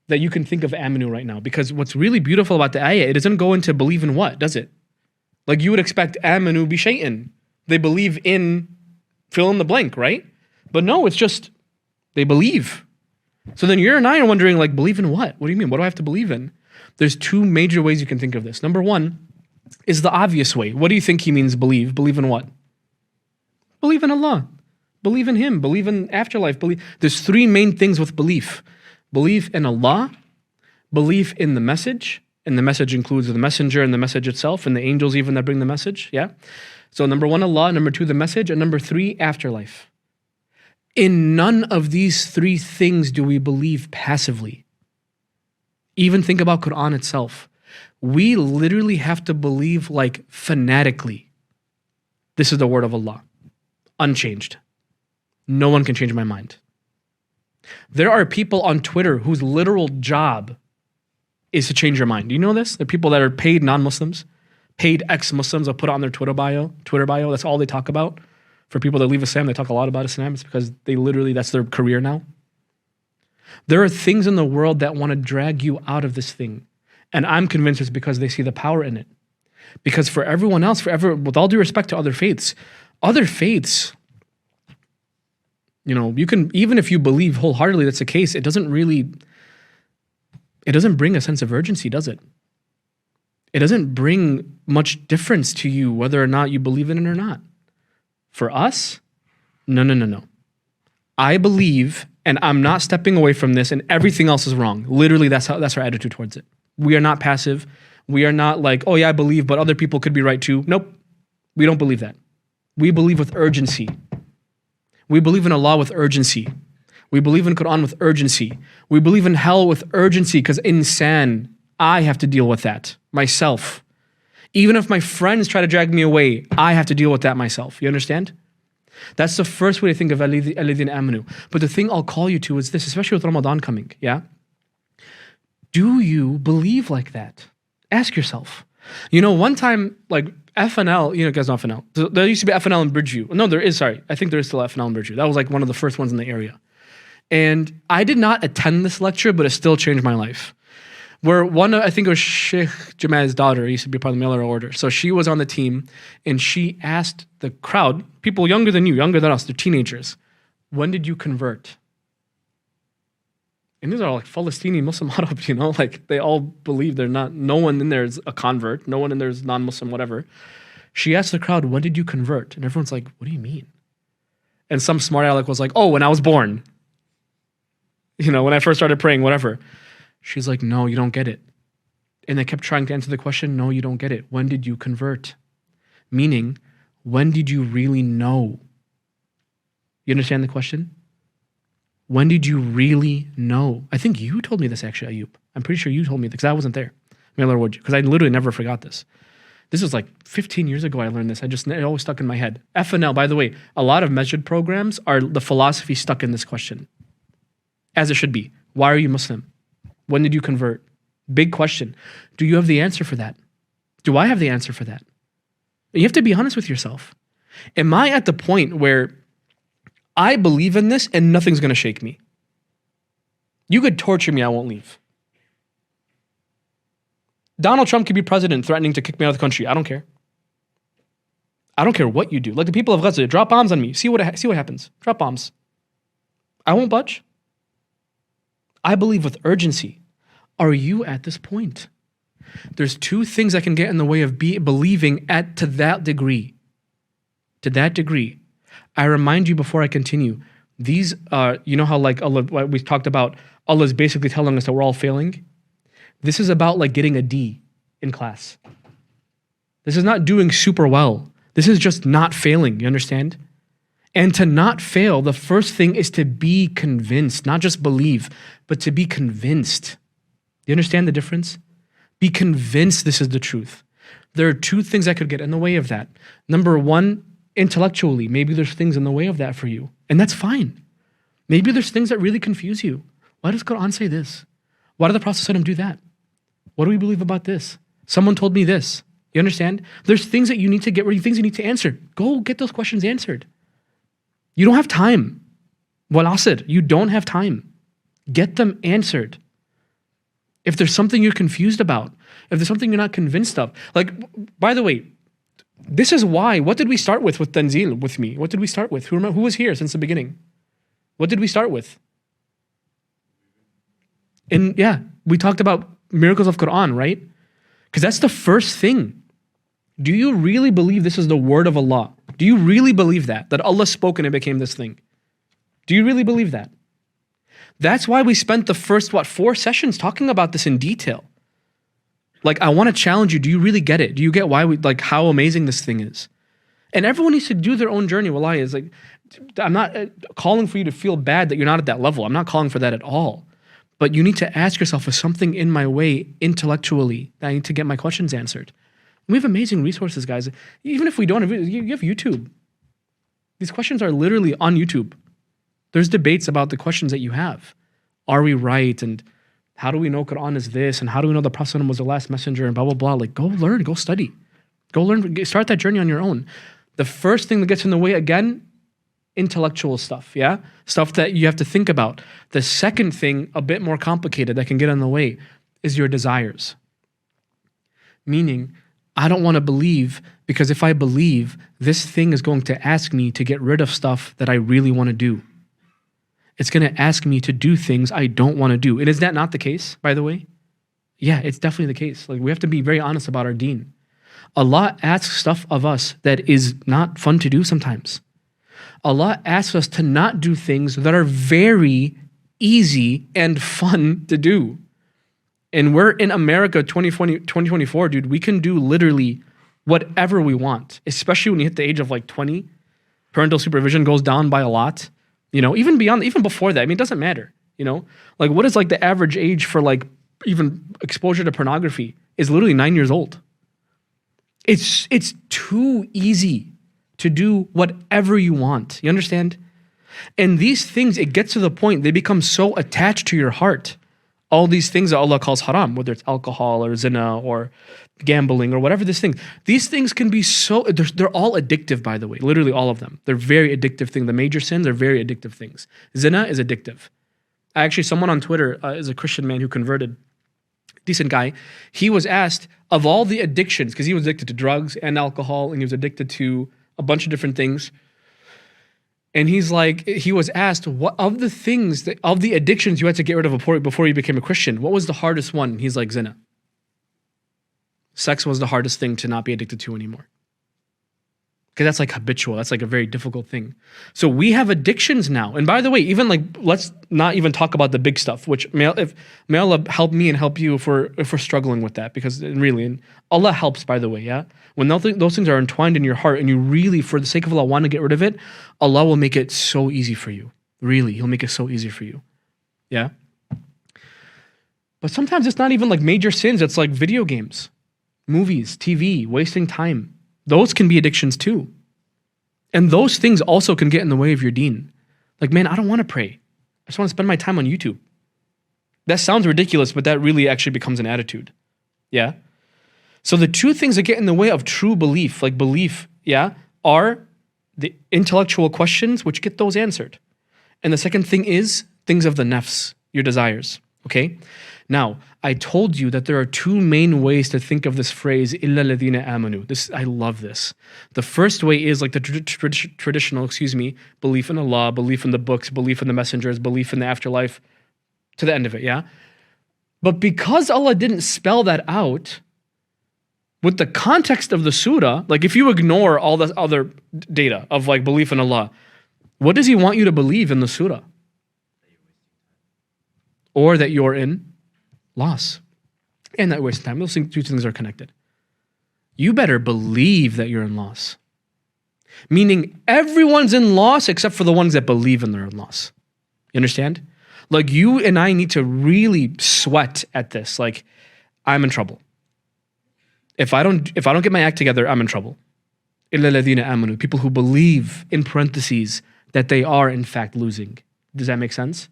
that you can think of aminu right now, because what's really beautiful about the ayah, it doesn't go into believe in what, does it? Like you would expect aminu bi shay'in. They believe in fill in the blank, right? But no, it's just they believe. So then you and I are wondering, like, believe in what? What do you mean? What do I have to believe in? There's two major ways you can think of this. Number one is the obvious way. What do you think he means believe? Believe in what? Believe in Allah. Believe in Him. Believe in afterlife. There's three main things with belief. Belief in Allah, belief in the message, and the message includes the messenger and the message itself, and the angels even that bring the message, yeah? So number one, Allah, number two, the message, and number three, afterlife. In none of these three things do we believe passively. Even think about Quran itself. We literally have to believe like fanatically. This is the word of Allah, unchanged. No one can change my mind. There are people on Twitter whose literal job is to change your mind. Do you know this? There are people that are paid non-Muslims, paid ex-Muslims will put on their Twitter bio. That's all they talk about. For people that leave Islam, they talk a lot about Islam. It's because they literally, that's their career now. There are things in the world that want to drag you out of this thing. And I'm convinced it's because they see the power in it. Because for everyone else, with all due respect to other faiths, you can, even if you believe wholeheartedly that's the case, it doesn't bring a sense of urgency, does it? It doesn't bring much difference to you whether or not you believe in it or not. For us, no. I believe, and I'm not stepping away from this, and everything else is wrong. Literally, that's our attitude towards it. We are not passive. We are not like, oh yeah, I believe, but other people could be right too. Nope, we don't believe that. We believe with urgency. We believe in Allah with urgency. We believe in Quran with urgency. We believe in hell with urgency because insan, I have to deal with that myself. Even if my friends try to drag me away, I have to deal with that myself. You understand? That's the first way to think of alladhina amanu. But the thing I'll call you to is this, especially with Ramadan coming, yeah? Do you believe like that? Ask yourself. One time, like FNL, you guys know FNL. There used to be FNL in Bridgeview. No, there is, sorry. I think there is still FNL in Bridgeview. That was like one of the first ones in the area. And I did not attend this lecture, but it still changed my life. Where I think it was Sheikh Jamal's daughter, he used to be part of the Miller Order. So she was on the team, and she asked the crowd, people younger than you, younger than us, they're teenagers, when did you convert? And these are all like Palestinian Muslim Arab, like they all believe no one in there is a convert, no one in there is non-Muslim, whatever. She asked the crowd, when did you convert? And everyone's like, what do you mean? And some smart aleck was like, oh, when I was born. When I first started praying, whatever. She's like, no, you don't get it. And they kept trying to answer the question, no, you don't get it. When did you convert? Meaning, when did you really know? You understand the question? When did you really know? I think you told me this actually, Ayub. I'm pretty sure you told me this because I wasn't there. Because I literally never forgot this. This was like 15 years ago I learned this. It always stuck in my head. FNL, by the way, a lot of masjid programs are the philosophy stuck in this question. As it should be. Why are you Muslim? When did you convert? Big question. Do you have the answer for that? Do I have the answer for that? You have to be honest with yourself. Am I at the point where I believe in this and nothing's going to shake me? You could torture me, I won't leave. Donald Trump could be president threatening to kick me out of the country. I don't care. I don't care what you do. Like the people of Gaza, drop bombs on me. See what happens. Drop bombs. I won't budge. I believe with urgency. Are you at this point? There's two things that can get in the way of believing to that degree. To that degree. I remind you before I continue, these you know how like Allah, we talked about, Allah is basically telling us that we're all failing. This is about like getting a D in class. This is not doing super well. This is just not failing, you understand? And to not fail, the first thing is to be convinced, not just believe, but to be convinced. You understand the difference? Be convinced this is the truth. There are two things that could get in the way of that. Number one, intellectually, maybe there's things in the way of that for you, and that's fine. Maybe there's things that really confuse you. Why does Quran say this? Why did the Prophet do that? What do we believe about this? Someone told me this. You understand? There's things that you need to get rid of, things you need to answer. Go get those questions answered. You don't have time. Al-Asr, you don't have time. Get them answered. If there's something you're confused about, if there's something you're not convinced of. Like, by the way, this is why, what did we start with Tanzeel with me? What did we start with? Who was here since the beginning? What did we start with? And yeah, we talked about miracles of Quran, right? Because that's the first thing. Do you really believe this is the word of Allah? Do you really believe that Allah spoke and it became this thing? Do you really believe that? That's why we spent the first, 4 sessions talking about this in detail. Like, I want to challenge you. Do you really get it? Do you get how amazing this thing is? And everyone needs to do their own journey. Wallahi, is like, I'm not calling for you to feel bad that you're not at that level. I'm not calling for that at all. But you need to ask yourself, is something in my way intellectually that I need to get my questions answered? We have amazing resources, guys. Even if we don't, you have YouTube. These questions are literally on YouTube. There's debates about the questions that you have. Are we right? And how do we know Quran is this? And how do we know the Prophet was the last messenger? And blah, blah, blah. Like, go learn, go study. Go learn, start that journey on your own. The first thing that gets in the way, again, intellectual stuff, yeah? Stuff that you have to think about. The second thing, a bit more complicated, that can get in the way is your desires. Meaning, I don't want to believe because if I believe, this thing is going to ask me to get rid of stuff that I really want to do. It's going to ask me to do things I don't want to do. And is that not the case, by the way? Yeah, it's definitely the case. Like, we have to be very honest about our deen. Allah asks stuff of us that is not fun to do sometimes. Allah asks us to not do things that are very easy and fun to do. And we're in America 2024, dude. We can do literally whatever we want, especially when you hit the age of like 20. Parental supervision goes down by a lot. You know, even before that, I mean, it doesn't matter. You know, like what is like the average age for like even exposure to pornography is literally 9 years old. It's too easy to do whatever you want. You understand? And these things, it gets to the point, they become so attached to your heart. All these things that Allah calls haram, whether it's alcohol or zina or gambling or whatever this thing. These things can be so, they're all addictive, by the way, literally all of them. They're very addictive things. The major sins are very addictive things. Zina is addictive. Actually, someone on Twitter is a Christian man who converted, decent guy. He was asked, of all the addictions, because he was addicted to drugs and alcohol, and he was addicted to a bunch of different things. And he was asked, what of the things, of the addictions you had to get rid of before you became a Christian, what was the hardest one? He's like, zina. Sex was the hardest thing to not be addicted to anymore. Because that's like habitual. That's like a very difficult thing. So we have addictions now. And by the way, even like, let's not even talk about the big stuff, which may Allah help me and help you if we're struggling with that. Because really, and Allah helps, by the way, yeah? When those things are entwined in your heart and you really, for the sake of Allah, want to get rid of it, Allah will make it so easy for you. Really, He'll make it so easy for you. Yeah? But sometimes it's not even like major sins. It's like video games, movies, TV, wasting time. Those can be addictions too. And those things also can get in the way of your deen. Like, man, I don't want to pray. I just want to spend my time on YouTube. That sounds ridiculous, but that really actually becomes an attitude. Yeah? So the two things that get in the way of true belief, like belief, yeah, are the intellectual questions, which get those answered. And the second thing is things of the nafs, your desires. Okay? Now, I told you that there are two main ways to think of this phrase, إِلَّا الَّذِينَ آمَنُوا. I love this. The first way is like the traditional, belief in Allah, belief in the books, belief in the messengers, belief in the afterlife, to the end of it, yeah? But because Allah didn't spell that out, with the context of the surah, like if you ignore all the other data of like belief in Allah, what does He want you to believe in the surah? Or that you're in loss. And that you're wasting time. Those two things are connected. You better believe that you're in loss. Meaning everyone's in loss except for the ones that believe in their own loss. You understand? Like you and I need to really sweat at this. Like, I'm in trouble. If I don't get my act together, I'm in trouble. إِلَّا الَّذِينَ آمَنُوا. People who believe, in parentheses, that they are in fact losing. Does that make sense?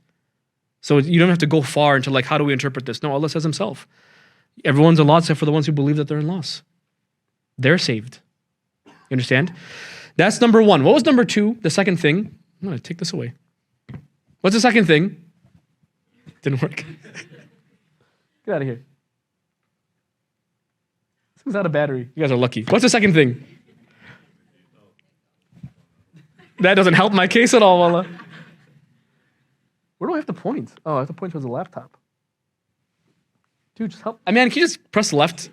So you don't have to go far into like, how do we interpret this? No, Allah says Himself. Everyone's in loss except for the ones who believe that they're in loss. They're saved. You understand? That's number one. What was number two? The second thing. I'm going to take this away. What's the second thing? Didn't work. Get out of here. This thing's out of battery. You guys are lucky. What's the second thing? That doesn't help my case at all, wallah. Where do I have to point? Oh, I have to point towards the laptop. Dude, just help. I mean, can you just press left?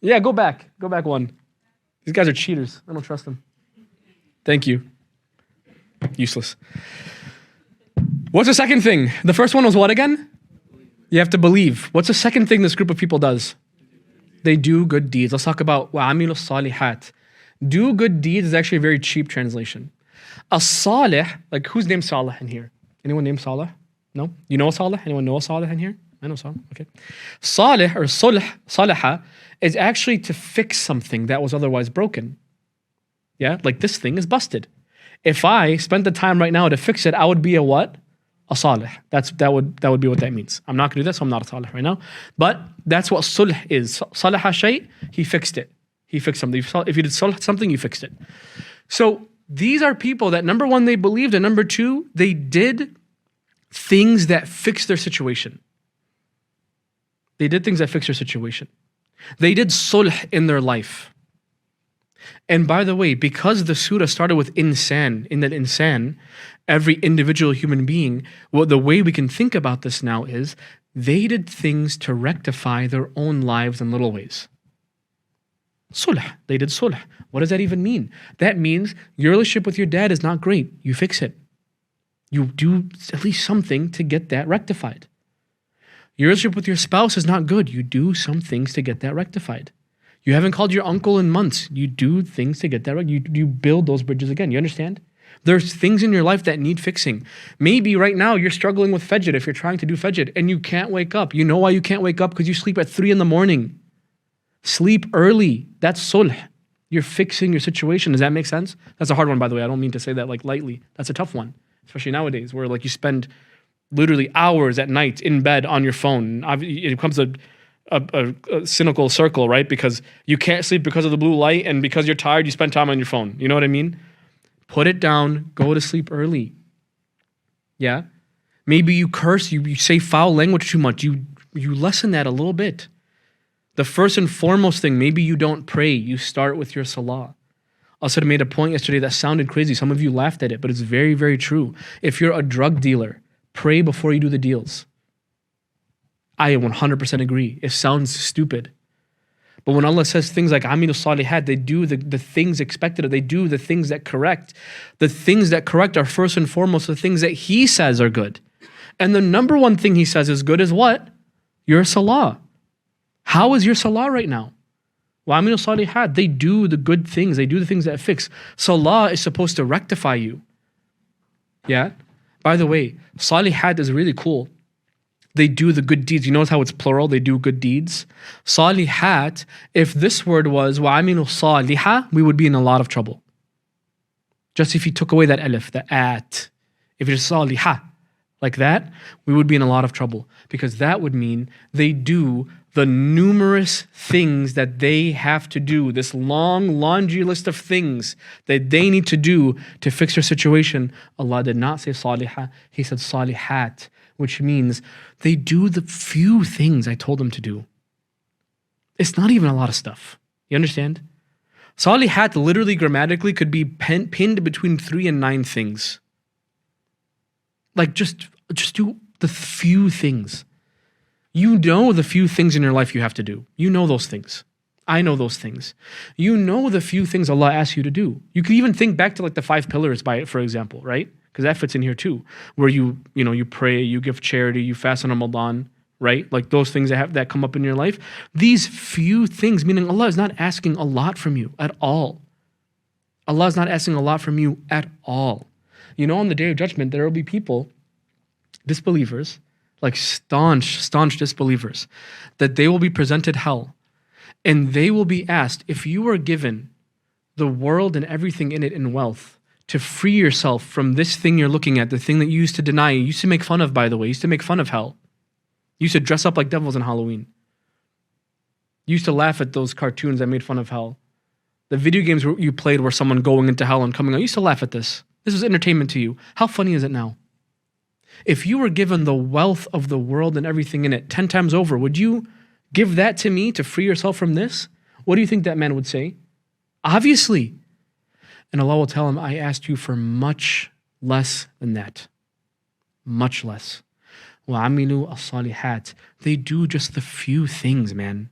Yeah, go back. Go back one. These guys are cheaters. I don't trust them. Thank you. Useless. What's the second thing? The first one was what again? You have to believe. What's the second thing this group of people does? They do good deeds. Let's talk about وَعَمِلُوا الصَّالِحَاتِ. Do good deeds is actually a very cheap translation. As-salih, like who's named Salih in here? Anyone named Salih? No? You know Salih? Anyone know Salih in here? I know Salih. Okay. Salih or Salihah is actually to fix something that was otherwise broken. Yeah? Like this thing is busted. If I spent the time right now to fix it, I would be a what? A salih. That would be what that means. I'm not going to do that, so I'm not a salih right now. But that's what sulh is. Salaha shay, he fixed it. He fixed something. If you did sulh something, you fixed it. So these are people that, number one, they believed, and number two, they did things that fixed their situation. They did things that fixed their situation. They did sulh in their life. And by the way, because the surah started with insan, in that insan, every individual human being, well, the way we can think about this now is they did things to rectify their own lives in little ways. Sulh. They did sulh. What does that even mean? That means your relationship with your dad is not great. You fix it. You do at least something to get that rectified. Your relationship with your spouse is not good. You do some things to get that rectified. You haven't called your uncle in months. You do things to get that right. You build those bridges again. You understand? There's things in your life that need fixing. Maybe right now you're struggling with fajr if you're trying to do fajr and you can't wake up. You know why you can't wake up? Because you sleep at 3 a.m. Sleep early. That's sulh. You're fixing your situation. Does that make sense? That's a hard one, by the way. I don't mean to say that like lightly. That's a tough one, especially nowadays where like you spend literally hours at night in bed on your phone. It becomes a cynical circle, right? Because you can't sleep because of the blue light, and because you're tired, you spend time on your phone. You know what I mean? Put it down, go to sleep early. Yeah? Maybe you curse, you say foul language too much. You lessen that a little bit. The first and foremost thing, maybe you don't pray, you start with your salah. Al-Asr made a point yesterday that sounded crazy. Some of you laughed at it, but it's very, very true. If you're a drug dealer, pray before you do the deals. I 100% agree. It sounds stupid. But when Allah says things like Amilu Salihat, they do the things expected. They do the things that correct. The things that correct are first and foremost the things that He says are good. And the number one thing He says is good is what? Your salah. How is your salah right now? Amilu Salihat, they do the good things. They do the things that fix. Salah is supposed to rectify you. Yeah? By the way, Salihat is really cool. They do the good deeds. You notice how it's plural? They do good deeds. Salihat, if this word was وَعَمِلُوا صَالِحًا, we would be in a lot of trouble. Just if you took away that alif, the at. If it's salihah, like that, we would be in a lot of trouble. Because that would mean they do the numerous things that they have to do, this long laundry list of things that they need to do to fix their situation. Allah did not say salihah, He said salihat, which means they do the few things I told them to do. It's not even a lot of stuff. You understand? Salihat literally grammatically could be pinned between 3 and 9 things. Like just do the few things. You know the few things in your life you have to do. You know those things. I know those things. You know the few things Allah asks you to do. You can even think back to like the 5 pillars for example, right? Because that fits in here too, where you pray, you give charity, you fast on Ramadan, right? Like those things that come up in your life. These few things, meaning Allah is not asking a lot from you at all. Allah is not asking a lot from you at all. You know, on the Day of Judgment, there will be people, disbelievers, like staunch disbelievers, that they will be presented hell. And they will be asked, if you were given the world and everything in it in wealth to free yourself from this thing you're looking at, the thing that you used to deny, you used to make fun of, by the way, you used to make fun of hell. You used to dress up like devils on Halloween. You used to laugh at those cartoons that made fun of hell. The video games you played were someone going into hell and coming out. You used to laugh at this. This was entertainment to you. How funny is it now? If you were given the wealth of the world and everything in it 10 times over, would you give that to me to free yourself from this? What do you think that man would say? Obviously. And Allah will tell him, I asked you for much less than that. Much less. وَعَمِلُوا الصَّالِحَاتِ. They do just the few things, man.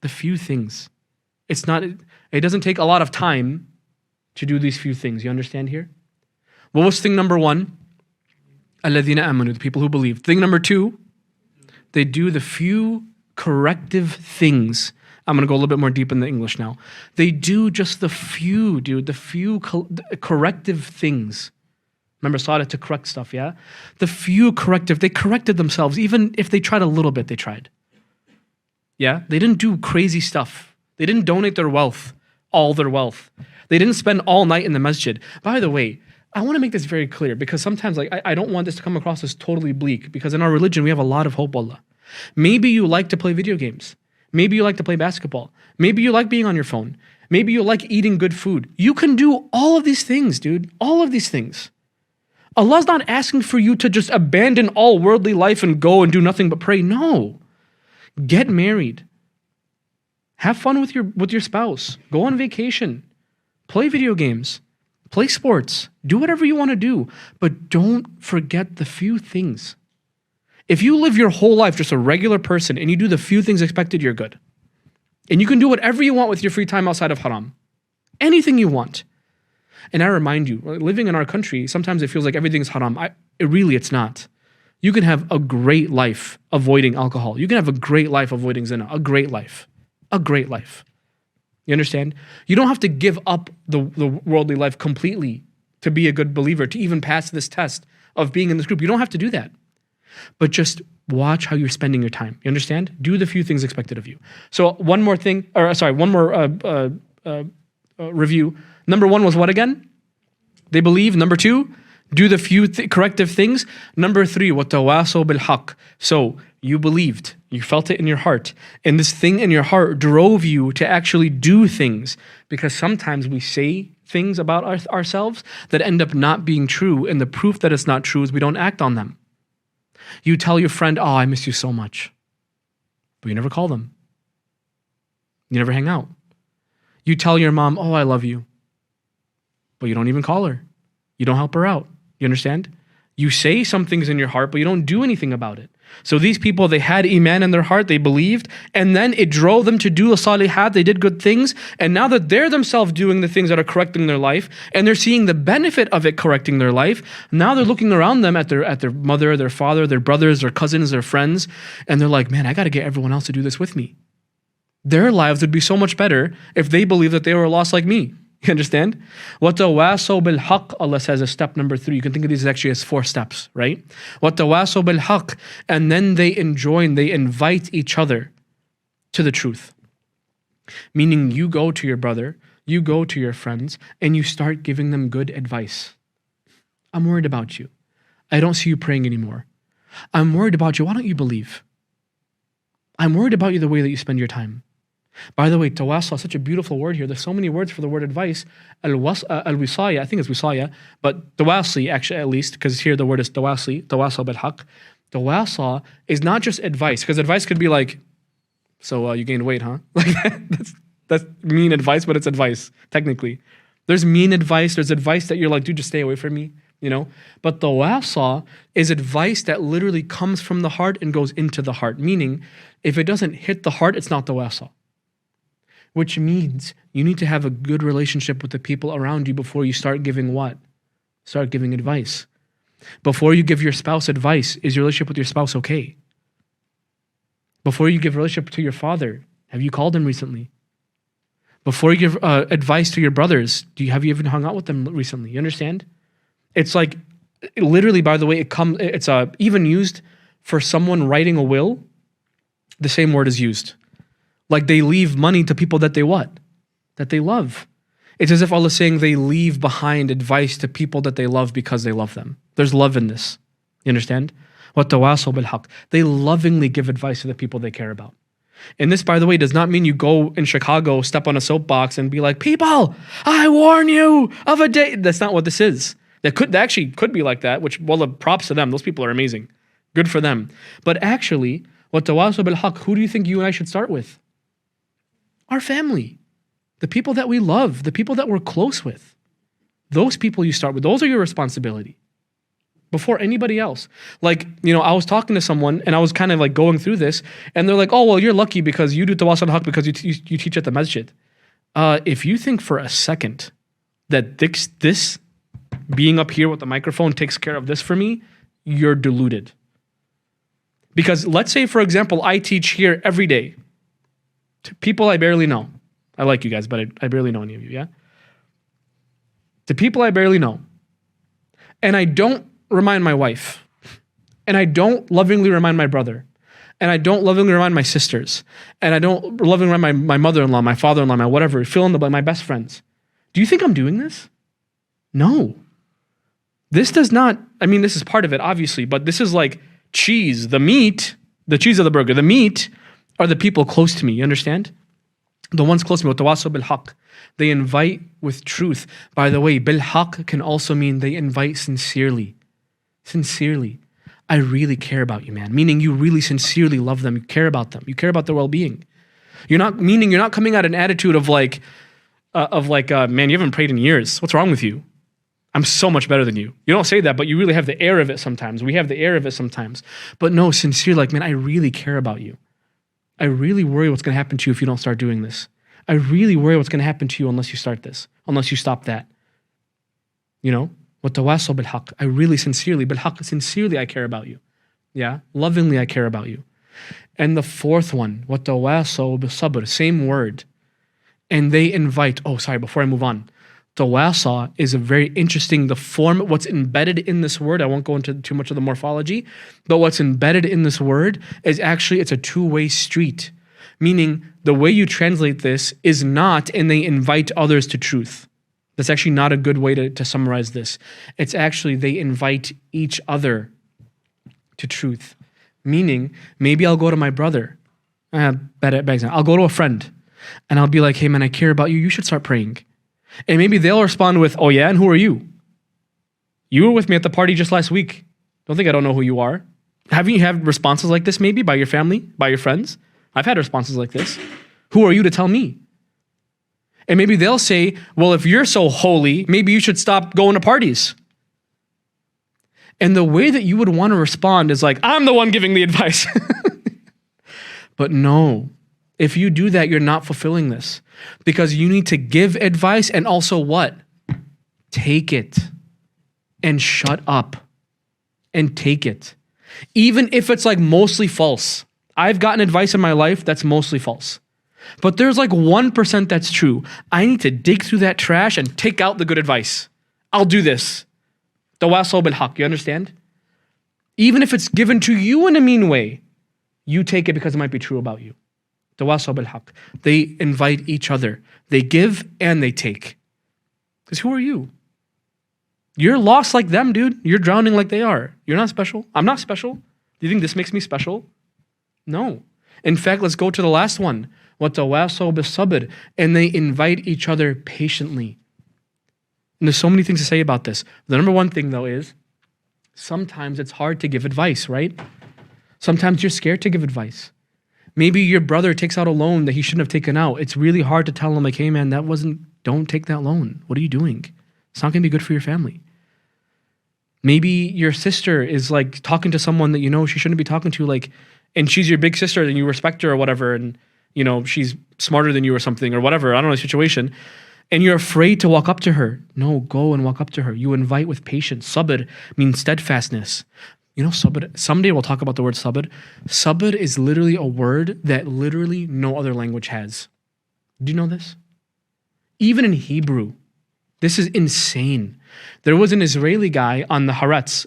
The few things. It doesn't take a lot of time to do these few things. You understand here? What was thing number 1? الَّذِينَ آمَنُوا, the people who believe. Thing number 2, they do the few corrective things. I'm going to go a little bit more deep in the English now. They do just the few, dude, the few corrective things. Remember, Salah to correct stuff, yeah? The few corrective, they corrected themselves. Even if they tried a little bit, they tried. Yeah? They didn't do crazy stuff. They didn't donate their wealth, all their wealth. They didn't spend all night in the masjid. By the way, I want to make this very clear because sometimes I don't want this to come across as totally bleak because in our religion, we have a lot of hope, wallah. Maybe you like to play video games. Maybe you like to play basketball. Maybe you like being on your phone. Maybe you like eating good food. You can do all of these things, dude. All of these things. Allah's not asking for you to just abandon all worldly life and go and do nothing but pray. No. Get married. Have fun with your spouse. Go on vacation. Play video games. Play sports. Do whatever you want to do. But don't forget the few things. If you live your whole life just a regular person and you do the few things expected, you're good. And you can do whatever you want with your free time outside of haram. Anything you want. And I remind you, living in our country, sometimes it feels like everything is haram. It's not. You can have a great life avoiding alcohol. You can have a great life avoiding zina. A great life. A great life. You understand? You don't have to give up the worldly life completely to be a good believer, to even pass this test of being in this group. You don't have to do that. But just watch how you're spending your time. You understand? Do the few things expected of you. So one more review. Number 1 was what again? They believe. Number 2, do the few corrective things. Number 3, وَتَوَاصَوْا بِالْحَقِّ. So you believed, you felt it in your heart, and this thing in your heart drove you to actually do things, because sometimes we say things about ourselves that end up not being true, and the proof that it's not true is we don't act on them. You tell your friend, oh, I miss you so much, but you never call them. You never hang out. You tell your mom, oh, I love you, but you don't even call her. You don't help her out. You understand? You say some things in your heart, but you don't do anything about it. So these people, they had iman in their heart, they believed, and then it drove them to do a salihat, they did good things, and now that they're themselves doing the things that are correcting their life, and they're seeing the benefit of it correcting their life, now they're looking around them at their mother, their father, their brothers, their cousins, their friends, and they're like, man, I got to get everyone else to do this with me. Their lives would be so much better if they believed that they were lost like me. You understand? وَتَوَاصَوْا بِالْحَقِّ, Allah says as step number 3. You can think of these actually as 4 steps, right? وَتَوَاصَوْا بِالْحَقِّ, and then they enjoin, they invite each other to the truth. Meaning you go to your brother, you go to your friends, and you start giving them good advice. I'm worried about you. I don't see you praying anymore. I'm worried about you. Why don't you believe? I'm worried about you the way that you spend your time. By the way, tawasa, such a beautiful word here. There's so many words for the word advice. Al-wisaya, I think it's wisaya, but tawasi actually at least, because here the word is tawasa bil-haq. Tawasa is not just advice, because advice could be like, so you gained weight, huh? Like that's mean advice, but it's advice, technically. There's mean advice, there's advice that you're like, dude, just stay away from me. you know? But tawasa is advice that literally comes from the heart and goes into the heart. Meaning, if it doesn't hit the heart, it's not tawasa. Which means you need to have a good relationship with the people around you before you start giving what? Start giving advice. Before you give your spouse advice, is your relationship with your spouse okay? Before you give a relationship to your father, have you called him recently? Before you give advice to your brothers, have you even hung out with them recently? You understand? It's like, literally, by the way, it's even used for someone writing a will, the same word is used. Like they leave money to people that they what? That they love. It's as if Allah is saying they leave behind advice to people that they love because they love them. There's love in this. You understand? وَالتَّوَاصَوْا بِالْحَقِّ. They lovingly give advice to the people they care about. And this, by the way, does not mean you go in Chicago, step on a soapbox and be like, people, I warn you of a day. That's not what this is. That actually could be like that, which, well, props to them. Those people are amazing. Good for them. But actually, وَالتَّوَاصَوْا بِالْحَقِّ, who do you think you and I should start with? Our family. The people that we love, the people that we're close with. Those people you start with. Those are your responsibility. Before anybody else. Like, I was talking to someone and I was kind of like going through this and they're like, oh, well, you're lucky because you do tawassul haq because you teach at the masjid. If you think for a second that this being up here with the microphone takes care of this for me, you're deluded. Because let's say, for example, I teach here every day to people I barely know. I like you guys, but I barely know any of you, yeah? To people I barely know. And I don't remind my wife. And I don't lovingly remind my brother. And I don't lovingly remind my sisters. And I don't lovingly remind my mother-in-law, my father-in-law, my whatever, fill in the blank, my best friends. Do you think I'm doing this? No. This does not, this is part of it, obviously, but this is like cheese, the meat, the cheese of the burger, the meat are the people close to me, you understand? The ones close to me, وَتَوَاصَوْا بِالْحَقِّ. They invite with truth. By the way, bil-haq can also mean they invite sincerely. Sincerely. I really care about you, man. Meaning you really sincerely love them. You care about them. You care about their well-being. You're not coming out an attitude of like, man, you haven't prayed in years. What's wrong with you? I'm so much better than you. You don't say that, but you really have the air of it sometimes. We have the air of it sometimes. But no, sincere, like, man, I really care about you. I really worry what's going to happen to you if you don't start doing this. I really worry what's going to happen to you unless you start this, unless you stop that. وَالتَّوَاصَوْا بِالْحَقِّ. I really sincerely, بِالْحَقِّ, sincerely I care about you. Yeah, lovingly I care about you. And the fourth one, وَالتَّوَاصَوْا بِالصَّبْرِ, same word. And they invite, before I move on. Tawasa is a very interesting, the form, what's embedded in this word, I won't go into too much of the morphology, but what's embedded in this word is actually, it's a two-way street. Meaning, the way you translate this is not, and they invite others to truth. That's actually not a good way to summarize this. It's actually, they invite each other to truth. Meaning, maybe I'll go to my brother, bad example, I'll go to a friend, and I'll be like, hey man, I care about you, you should start praying. And maybe they'll respond with, oh yeah, and who are you? You were with me at the party just last week. Don't think I don't know who you are. Haven't you had responses like this maybe by your family, by your friends? I've had responses like this. Who are you to tell me? And maybe they'll say, well, if you're so holy, maybe you should stop going to parties. And the way that you would want to respond is like, I'm the one giving the advice. But no. If you do that, you're not fulfilling this. Because you need to give advice and also what? Take it. And shut up. And take it. Even if it's like mostly false. I've gotten advice in my life that's mostly false. But there's like 1% that's true. I need to dig through that trash and take out the good advice. I'll do this. Tawassaw bil haq, you understand? Even if it's given to you in a mean way, you take it because it might be true about you. Tawassaw bil haq. They invite each other. They give and they take. Because who are you? You're lost like them, dude. You're drowning like they are. You're not special. I'm not special. Do you think this makes me special? No. In fact, let's go to the last one. وَتَوَاصَوْا بِالصَّبْرِ. And they invite each other patiently. And there's so many things to say about this. The number one thing, though, is sometimes it's hard to give advice, right? Sometimes you're scared to give advice. Maybe your brother takes out a loan that he shouldn't have taken out. It's really hard to tell him, like, hey, man, don't take that loan. What are you doing? It's not going to be good for your family. Maybe your sister is like talking to someone that you know she shouldn't be talking to, like, and she's your big sister and you respect her or whatever, and you know she's smarter than you or something or whatever. I don't know the situation, and you're afraid to walk up to her. No, go and walk up to her. You invite with patience. Sabr means steadfastness. You know, sabr. Someday we'll talk about the word sabr. Sabr is literally a word that literally no other language has. Do you know this? Even in Hebrew, this is insane. There was an Israeli guy on the Haaretz,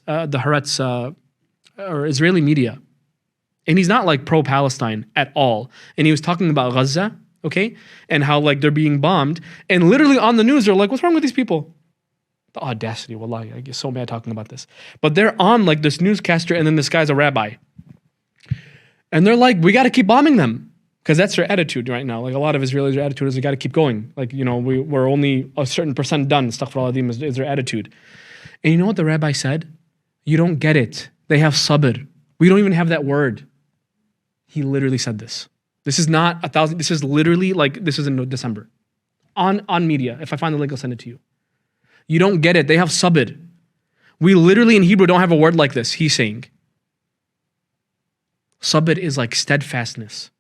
or Israeli media, and he's not like pro-Palestine at all. And he was talking about Gaza, okay, and how like they're being bombed, and literally on the news they're like, "What's wrong with these people?" The audacity, wallahi, I get so mad talking about this. But they're on like this newscaster, and then this guy's a rabbi, and they're like, "We got to keep bombing them." Because that's their attitude right now. Like a lot of Israelis, their attitude is we got to keep going. Like, you know, we're only a certain percent done. Astaghfirullah is their attitude. And you know what the rabbi said? You don't get it. They have sabr. We don't even have that word. He literally said this. This is not 1,000. This is literally like, this is in December. On media. If I find the link, I'll send it to you. You don't get it. They have sabr. We literally in Hebrew don't have a word like this. He's saying. Sabr is like steadfastness.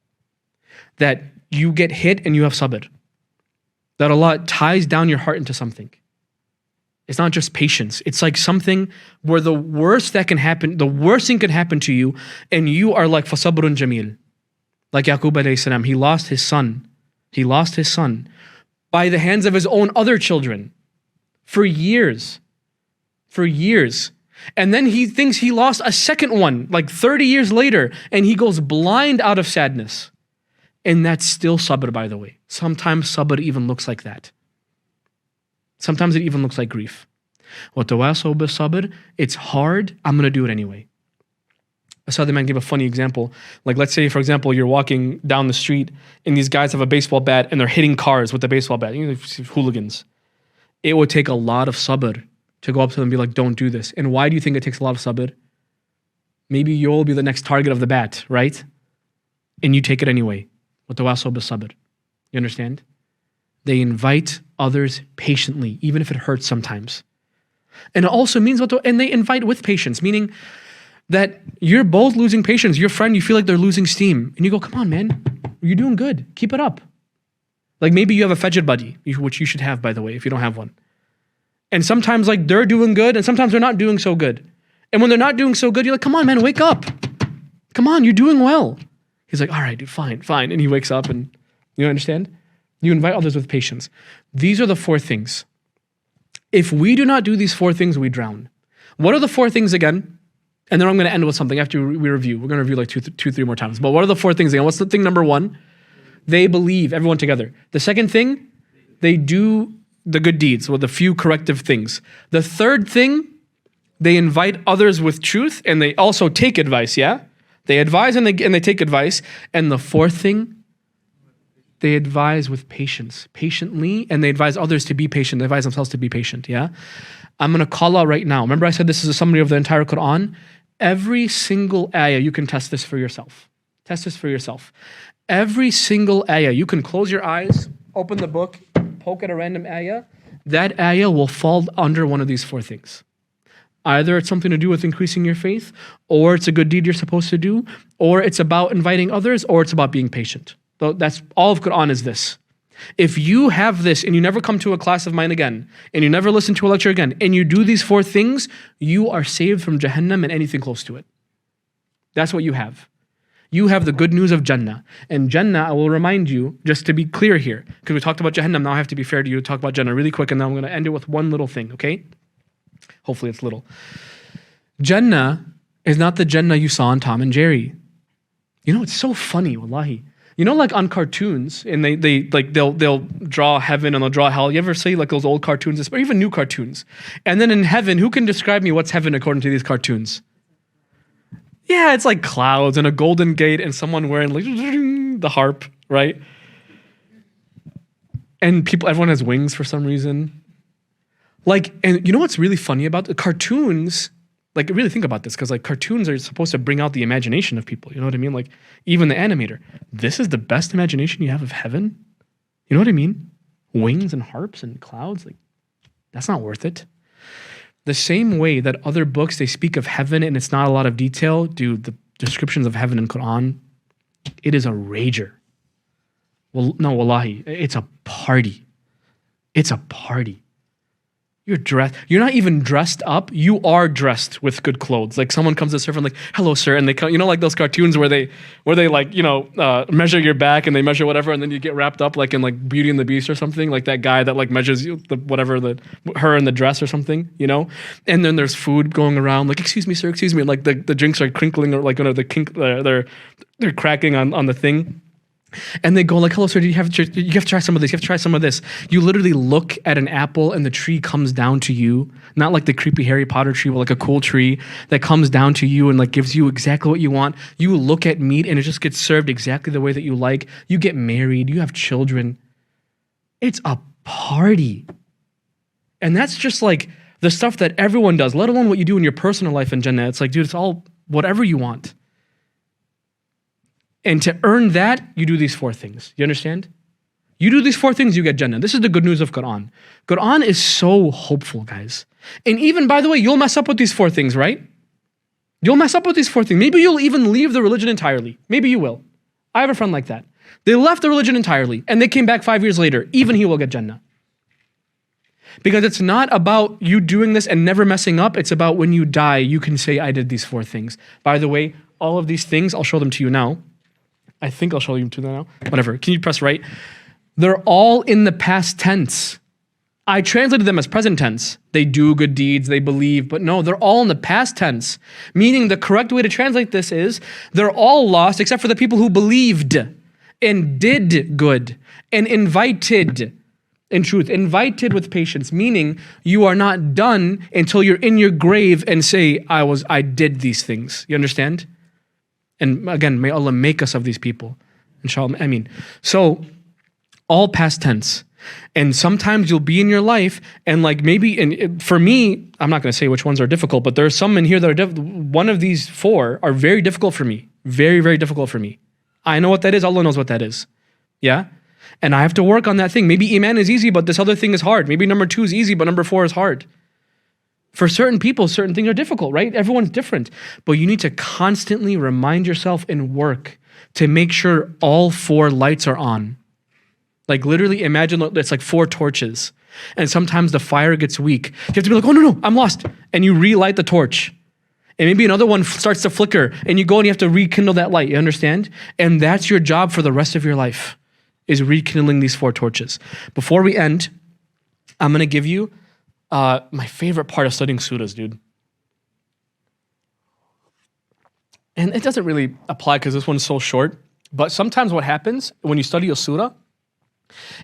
That you get hit and you have sabr. That Allah ties down your heart into something. It's not just patience. It's like something where the worst thing can happen to you, and you are like fasabrun jamil. Like Yaqub alayhi salam, he lost his son. He lost his son by the hands of his own other children for years. For years. And then he thinks he lost a second one, like 30 years later, and he goes blind out of sadness. And that's still sabr, by the way. Sometimes sabr even looks like that. Sometimes it even looks like grief. وَتَوَاصَوْا بِالصَّبْرِ. It's hard, I'm going to do it anyway. I saw the man give a funny example. Like, let's say, for example, you're walking down the street and these guys have a baseball bat and they're hitting cars with the baseball bat. You know, hooligans. It would take a lot of sabr to go up to them and be like, don't do this. And why do you think it takes a lot of sabr? Maybe you'll be the next target of the bat, right? And you take it anyway. وَتَوَاصَوْا بِالصَّبْرِ. You understand? They invite others patiently, even if it hurts sometimes. And it also means, and they invite with patience, meaning that you're both losing patience. Your friend, you feel like they're losing steam. And you go, come on, man, you're doing good. Keep it up. Like maybe you have a fajr buddy, which you should have, by the way, if you don't have one. And sometimes like they're doing good and sometimes they're not doing so good. And when they're not doing so good, you're like, come on, man, wake up. Come on, you're doing well. He's like, all right, dude, fine. And he wakes up and, you understand? You invite others with patience. These are the 4 things. If we do not do these 4 things, we drown. What are the 4 things again? And then I'm going to end with something after we review. We're going to review like 3 more times. But what are the 4 things again? What's the thing number 1? They believe, everyone together. The second thing, they do the good deeds, or the few corrective things. The third thing, they invite others with truth and they also take advice, yeah? They advise and they take advice. And the 4th thing, they advise with patience, patiently, and they advise others to be patient. They advise themselves to be patient, yeah? I'm going to call out right now. Remember I said this is a summary of the entire Quran? Every single ayah, you can test this for yourself. Test this for yourself. Every single ayah, you can close your eyes, open the book, poke at a random ayah. That ayah will fall under one of these 4 things. Either it's something to do with increasing your faith, or it's a good deed you're supposed to do, or it's about inviting others, or it's about being patient. So that's all of Quran is this. If you have this and you never come to a class of mine again, and you never listen to a lecture again, and you do these 4 things, you are saved from Jahannam and anything close to it. That's what you have. You have the good news of Jannah. And Jannah, I will remind you, just to be clear here, because we talked about Jahannam, now I have to be fair to you to talk about Jannah really quick, and then I'm going to end it with one little thing, okay? Hopefully it's little. Jannah is not the Jannah you saw in Tom and Jerry. You know, it's so funny, wallahi. You know, like on cartoons, and they'll draw heaven and they'll draw hell. You ever see like those old cartoons, or even new cartoons? And then in heaven, who can describe me what's heaven according to these cartoons? Yeah, it's like clouds and a golden gate and someone wearing like the harp, right? And everyone has wings for some reason. Like, and you know what's really funny about the cartoons? Like, really think about this, because like cartoons are supposed to bring out the imagination of people. You know what I mean? Like, even the animator. This is the best imagination you have of heaven. You know what I mean? Wings and harps and clouds. Like, that's not worth it. The same way that other books, they speak of heaven and it's not a lot of detail, dude, the descriptions of heaven in Quran, it is a rager. Well, no, wallahi, it's a party. It's a party. You're dressed. You're not even dressed up. You are dressed with good clothes. Like someone comes to serve and like, hello, sir. And they come, like those cartoons where they like, measure your back and they measure whatever. And then you get wrapped up like in like Beauty and the Beast or something, like that guy that like measures you, her in the dress or something, And then there's food going around like, excuse me, sir, excuse me. Like the drinks are crinkling or like, they're cracking on the thing. And they go like, hello, sir, you have to try some of this. You have to try some of this. You literally look at an apple and the tree comes down to you. Not like the creepy Harry Potter tree, but like a cool tree that comes down to you and like gives you exactly what you want. You look at meat and it just gets served exactly the way that you like. You get married. You have children. It's a party. And that's just like the stuff that everyone does, let alone what you do in your personal life in Jannah. It's like, dude, it's all whatever you want. And to earn that, you do these 4 things. You understand? You do these 4 things, you get Jannah. This is the good news of Quran. Quran is so hopeful, guys. And even, by the way, you'll mess up with these 4 things, right? You'll mess up with these 4 things. Maybe you'll even leave the religion entirely. Maybe you will. I have a friend like that. They left the religion entirely, and they came back 5 years later. Even he will get Jannah. Because it's not about you doing this and never messing up. It's about when you die, you can say, I did these 4 things. By the way, all of these things, I'll show them to you now. I think I'll show you to them now. Whatever. Can you press right? They're all in the past tense. I translated them as present tense. They do good deeds, they believe, but no, they're all in the past tense. Meaning the correct way to translate this is they're all lost except for the people who believed and did good and invited in truth. Invited with patience, meaning you are not done until you're in your grave and say, I did these things. You understand? And again, may Allah make us of these people. Inshallah, I mean. So, all past tense. And sometimes you'll be in your life and like maybe, and for me, I'm not going to say which ones are difficult, but there are some in here that are one of these 4 are very difficult for me. Very, very difficult for me. I know what that is. Allah knows what that is. Yeah? And I have to work on that thing. Maybe Iman is easy, but this other thing is hard. Maybe number 2 is easy, but number 4 is hard. For certain people, certain things are difficult, right? Everyone's different. But you need to constantly remind yourself and work to make sure all 4 lights are on. Like literally imagine it's like 4 torches. And sometimes the fire gets weak. You have to be like, oh no, I'm lost. And you relight the torch. And maybe another one starts to flicker and you go and you have to rekindle that light. You understand? And that's your job for the rest of your life, is rekindling these 4 torches. Before we end, I'm going to give you my favorite part of studying surahs, dude. And it doesn't really apply because this one's so short, but sometimes what happens when you study a surah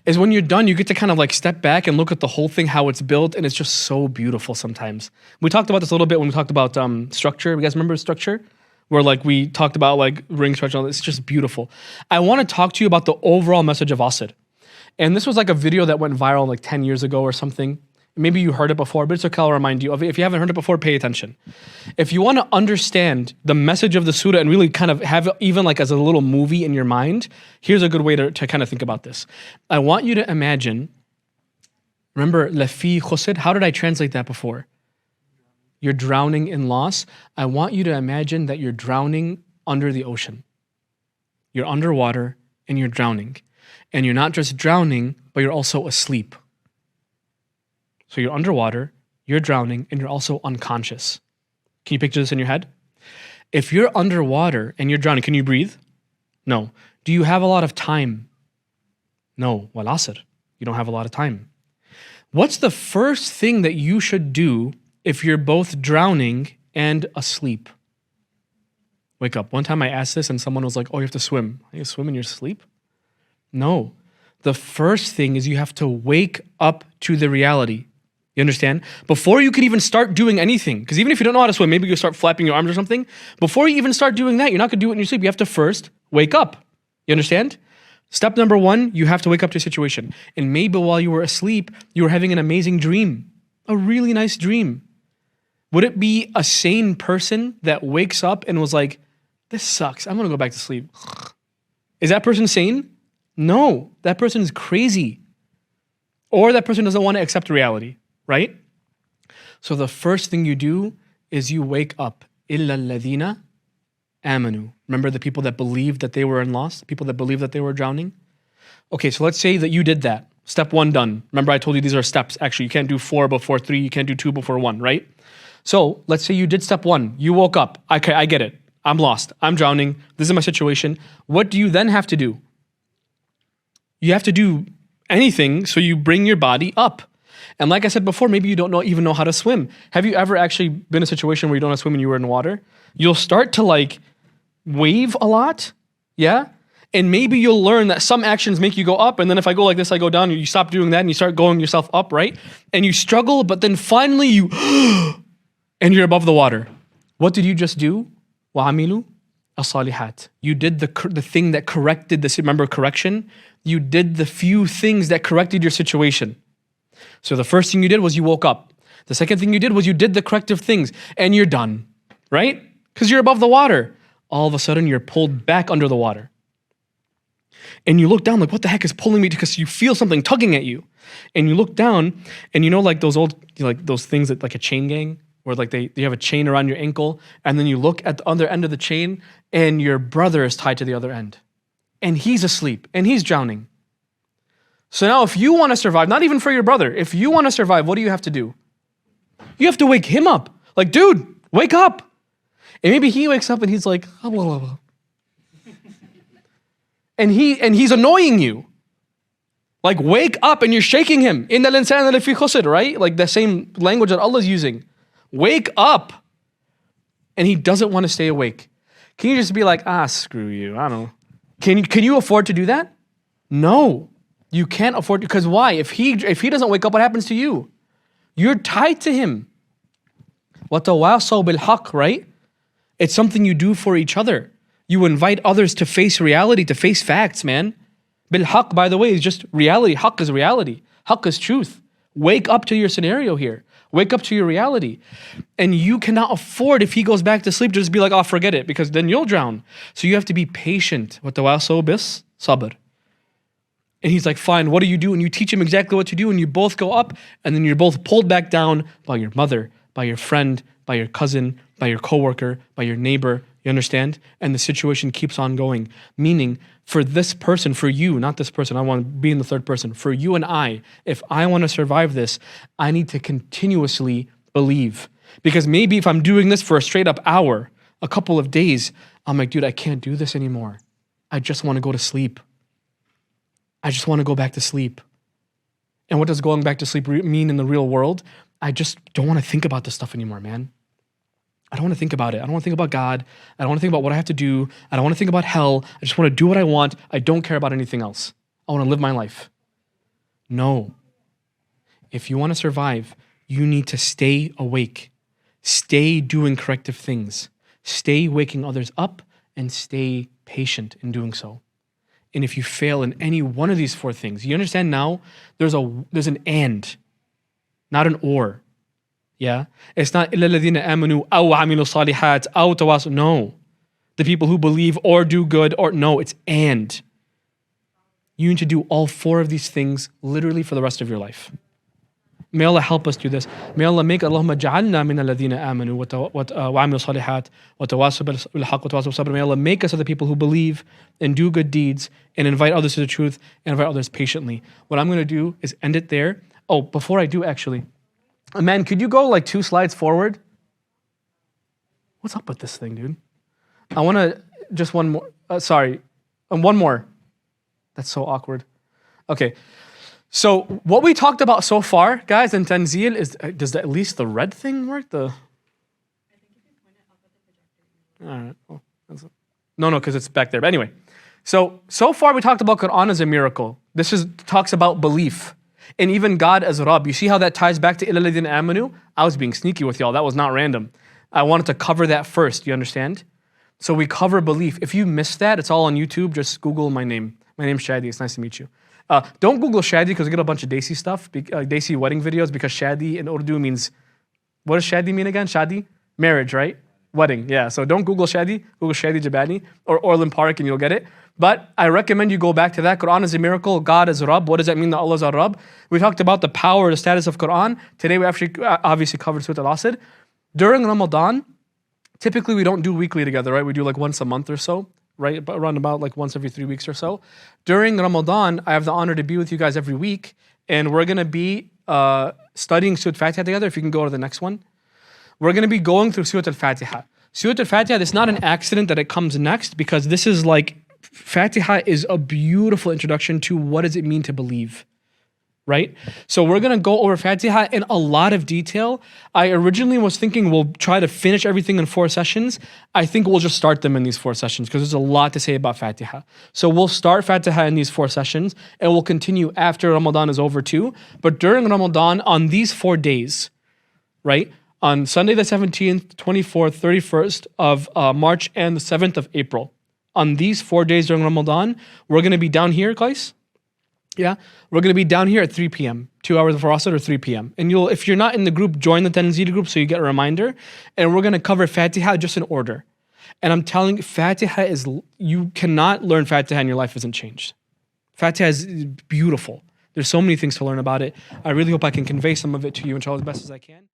is when you're done, you get to kind of like step back and look at the whole thing, how it's built, and it's just so beautiful sometimes. We talked about this a little bit when we talked about structure. You guys remember structure? Where like we talked about like ring structure, and all this. It's just beautiful. I want to talk to you about the overall message of Asr. And this was like a video that went viral like 10 years ago or something. Maybe you heard it before, but it's okay, I'll remind you of it. If you haven't heard it before, pay attention. If you want to understand the message of the surah and really kind of have it even like as a little movie in your mind, here's a good way to kind of think about this. I want you to imagine, remember, lafi khusr, how did I translate that before? You're drowning in loss. I want you to imagine that you're drowning under the ocean. You're underwater and you're drowning. And you're not just drowning, but you're also asleep. So you're underwater, you're drowning, and you're also unconscious. Can you picture this in your head? If you're underwater and you're drowning, can you breathe? No. Do you have a lot of time? No. Al-Asr. You don't have a lot of time. What's the first thing that you should do if you're both drowning and asleep? Wake up. One time I asked this and someone was like, oh, you have to swim. You swim in your sleep? No. The first thing is you have to wake up to the reality. You understand? Before you can even start doing anything, because even if you don't know how to swim, maybe you start flapping your arms or something. Before you even start doing that, you're not going to do it in your sleep. You have to first wake up. You understand? Step number 1, you have to wake up to a situation. And maybe while you were asleep, you were having an amazing dream, a really nice dream. Would it be a sane person that wakes up and was like, this sucks, I'm going to go back to sleep? Is that person sane? No, that person is crazy. Or that person doesn't want to accept reality, right? So the first thing you do is you wake up. إِلَّا الَّذِينَ آمَنُوا. Remember the people that believed that they were in loss? The people that believed that they were drowning? Okay, so let's say that you did that. Step 1 done. Remember I told you these are steps. Actually, you can't do 4 before 3. You can't do 2 before 1, right? So let's say you did step 1. You woke up. Okay, I get it. I'm lost. I'm drowning. This is my situation. What do you then have to do? You have to do anything so you bring your body up. And like I said before, maybe you don't even know how to swim. Have you ever actually been in a situation where you don't know how to swim and you were in water? You'll start to like wave a lot, yeah? And maybe you'll learn that some actions make you go up, and then if I go like this, I go down, you stop doing that and you start going yourself up, right? And you struggle, but then finally you, and you're above the water. What did you just do? وَعَمِلُوا الصَّالِحَاتِ. You did the thing that corrected this, remember correction? You did the few things that corrected your situation. So the first thing you did was you woke up. The second thing you did was you did the corrective things, and you're done, right? Because you're above the water. All of a sudden, you're pulled back under the water. And you look down like, what the heck is pulling me? Because you feel something tugging at you. And you look down, and you know like those old, like those things that like a chain gang, where like you have a chain around your ankle, and then you look at the other end of the chain, and your brother is tied to the other end. And he's asleep, and he's drowning. So now if you want to survive, not even for your brother, if you want to survive, what do you have to do? You have to wake him up. Like, dude, wake up. And maybe he wakes up and he's like, blah, blah, blah. And he's annoying you. Like, wake up, and you're shaking him. إِنَّ الْإِنسَانَ لَفِي خُسْرٍ, right? Like the same language that Allah's using. Wake up. And he doesn't want to stay awake. Can you just be like, screw you, I don't know. Can you afford to do that? No. You can't afford to, because why? If he doesn't wake up, what happens to you? You're tied to him. وَتَوَاصَوْا بِالْحَقِّ, right? It's something you do for each other. You invite others to face reality, to face facts, man. Bil-haq, by the way, is just reality. Haq is reality. Haq is truth. Wake up to your scenario here. Wake up to your reality. And you cannot afford, if he goes back to sleep, to just be like, forget it, because then you'll drown. So you have to be patient. وَتَوَاصَوْا بِالصَّبْرِ. And he's like, fine, what do you do? And you teach him exactly what to do, and you both go up, and then you're both pulled back down by your mother, by your friend, by your cousin, by your coworker, by your neighbor. You understand? And the situation keeps on going. Meaning, for this person, for you, not this person, I want to be in the third person. For you and I, if I want to survive this, I need to continuously believe. Because maybe if I'm doing this for a straight up hour, a couple of days, I'm like, dude, I can't do this anymore. I just want to go to sleep. I just want to go back to sleep. And what does going back to sleep mean in the real world? I just don't want to think about this stuff anymore, man. I don't want to think about it. I don't want to think about God. I don't want to think about what I have to do. I don't want to think about hell. I just want to do what I want. I don't care about anything else. I want to live my life. No. If you want to survive, you need to stay awake. Stay doing corrective things. Stay waking others up, and stay patient in doing so. And if you fail in any one of these 4 things, you understand now there's an and, not an or. Yeah? It's not إِلَّا الَّذِينَ آمَنُوا أَوْ عَمِلُوا الصَّالِحَاتِ أَوْ تَوَاصَوْا. No. The people who believe or do good or no, it's and. You need to do all 4 of these things literally for the rest of your life. May Allah help us do this. May Allah make Allahumma ja'alna min alladhina amanu wa amilu salihat wa tawasaw bil haqq wa tawasaw bis sabr. May Allah make us of the people who believe and do good deeds and invite others to the truth and invite others patiently. What I'm going to do is end it there. Oh, before I do actually, man, could you go like 2 slides forward? What's up with this thing, dude? I want to just one more. One more. That's so awkward. Okay. So what we talked about so far, guys, in Tanzeel is, does at least the red thing work? I think you can point it up at the projector. All right. Well, no, because it's back there. But anyway, so far we talked about Quran as a miracle. This talks about belief. And even God as Rabb. You see how that ties back to إِلَّا الَّذِينَ آمَنُوا? I was being sneaky with y'all. That was not random. I wanted to cover that first. You understand? So we cover belief. If you missed that, it's all on YouTube. Just Google my name. My name's Shadi. It's nice to meet you. Don't Google Shadi because you get a bunch of Desi stuff, Desi wedding videos, because Shadi in Urdu means, what does Shadi mean again? Shadi? Marriage, right? Wedding, yeah. So don't Google Shadi, Google Shadi Jabali or Orland Park and you'll get it. But I recommend you go back to that. Quran is a miracle. God is Rabb. What does that mean that Allah is our Rabb? We talked about the power, the status of Quran. Today we actually obviously covered Surat Al-Asr. During Ramadan, typically we don't do weekly together, right? We do like once a month or so, right? Around about like once every 3 weeks or so. During Ramadan, I have the honor to be with you guys every week. And we're going to be studying Surat Al-Fatiha together. If you can go to the next one. We're going to be going through Surat Al-Fatiha. Surat Al-Fatiha, it's not an accident that it comes next because this is like, Fatiha is a beautiful introduction to what does it mean to believe, right? So we're going to go over Fatiha in a lot of detail. I originally was thinking we'll try to finish everything in 4 sessions. I think we'll just start them in these 4 sessions because there's a lot to say about Fatiha. So we'll start Fatiha in these 4 sessions and we'll continue after Ramadan is over too. But during Ramadan, on these 4 days, right? On Sunday the 17th, 24th, 31st of March and the 7th of April. On these 4 days during Ramadan, we're going to be down here, guys. Yeah, we're going to be down here at 3 p.m., 2 hours before Asr or 3 p.m. And if you're not in the group, join the Tanzeel group so you get a reminder. And we're going to cover Fatiha just in order. And I'm telling you, Fatiha is, you cannot learn Fatiha and your life isn't changed. Fatiha is beautiful. There's so many things to learn about it. I really hope I can convey some of it to you, inshallah, as best as I can.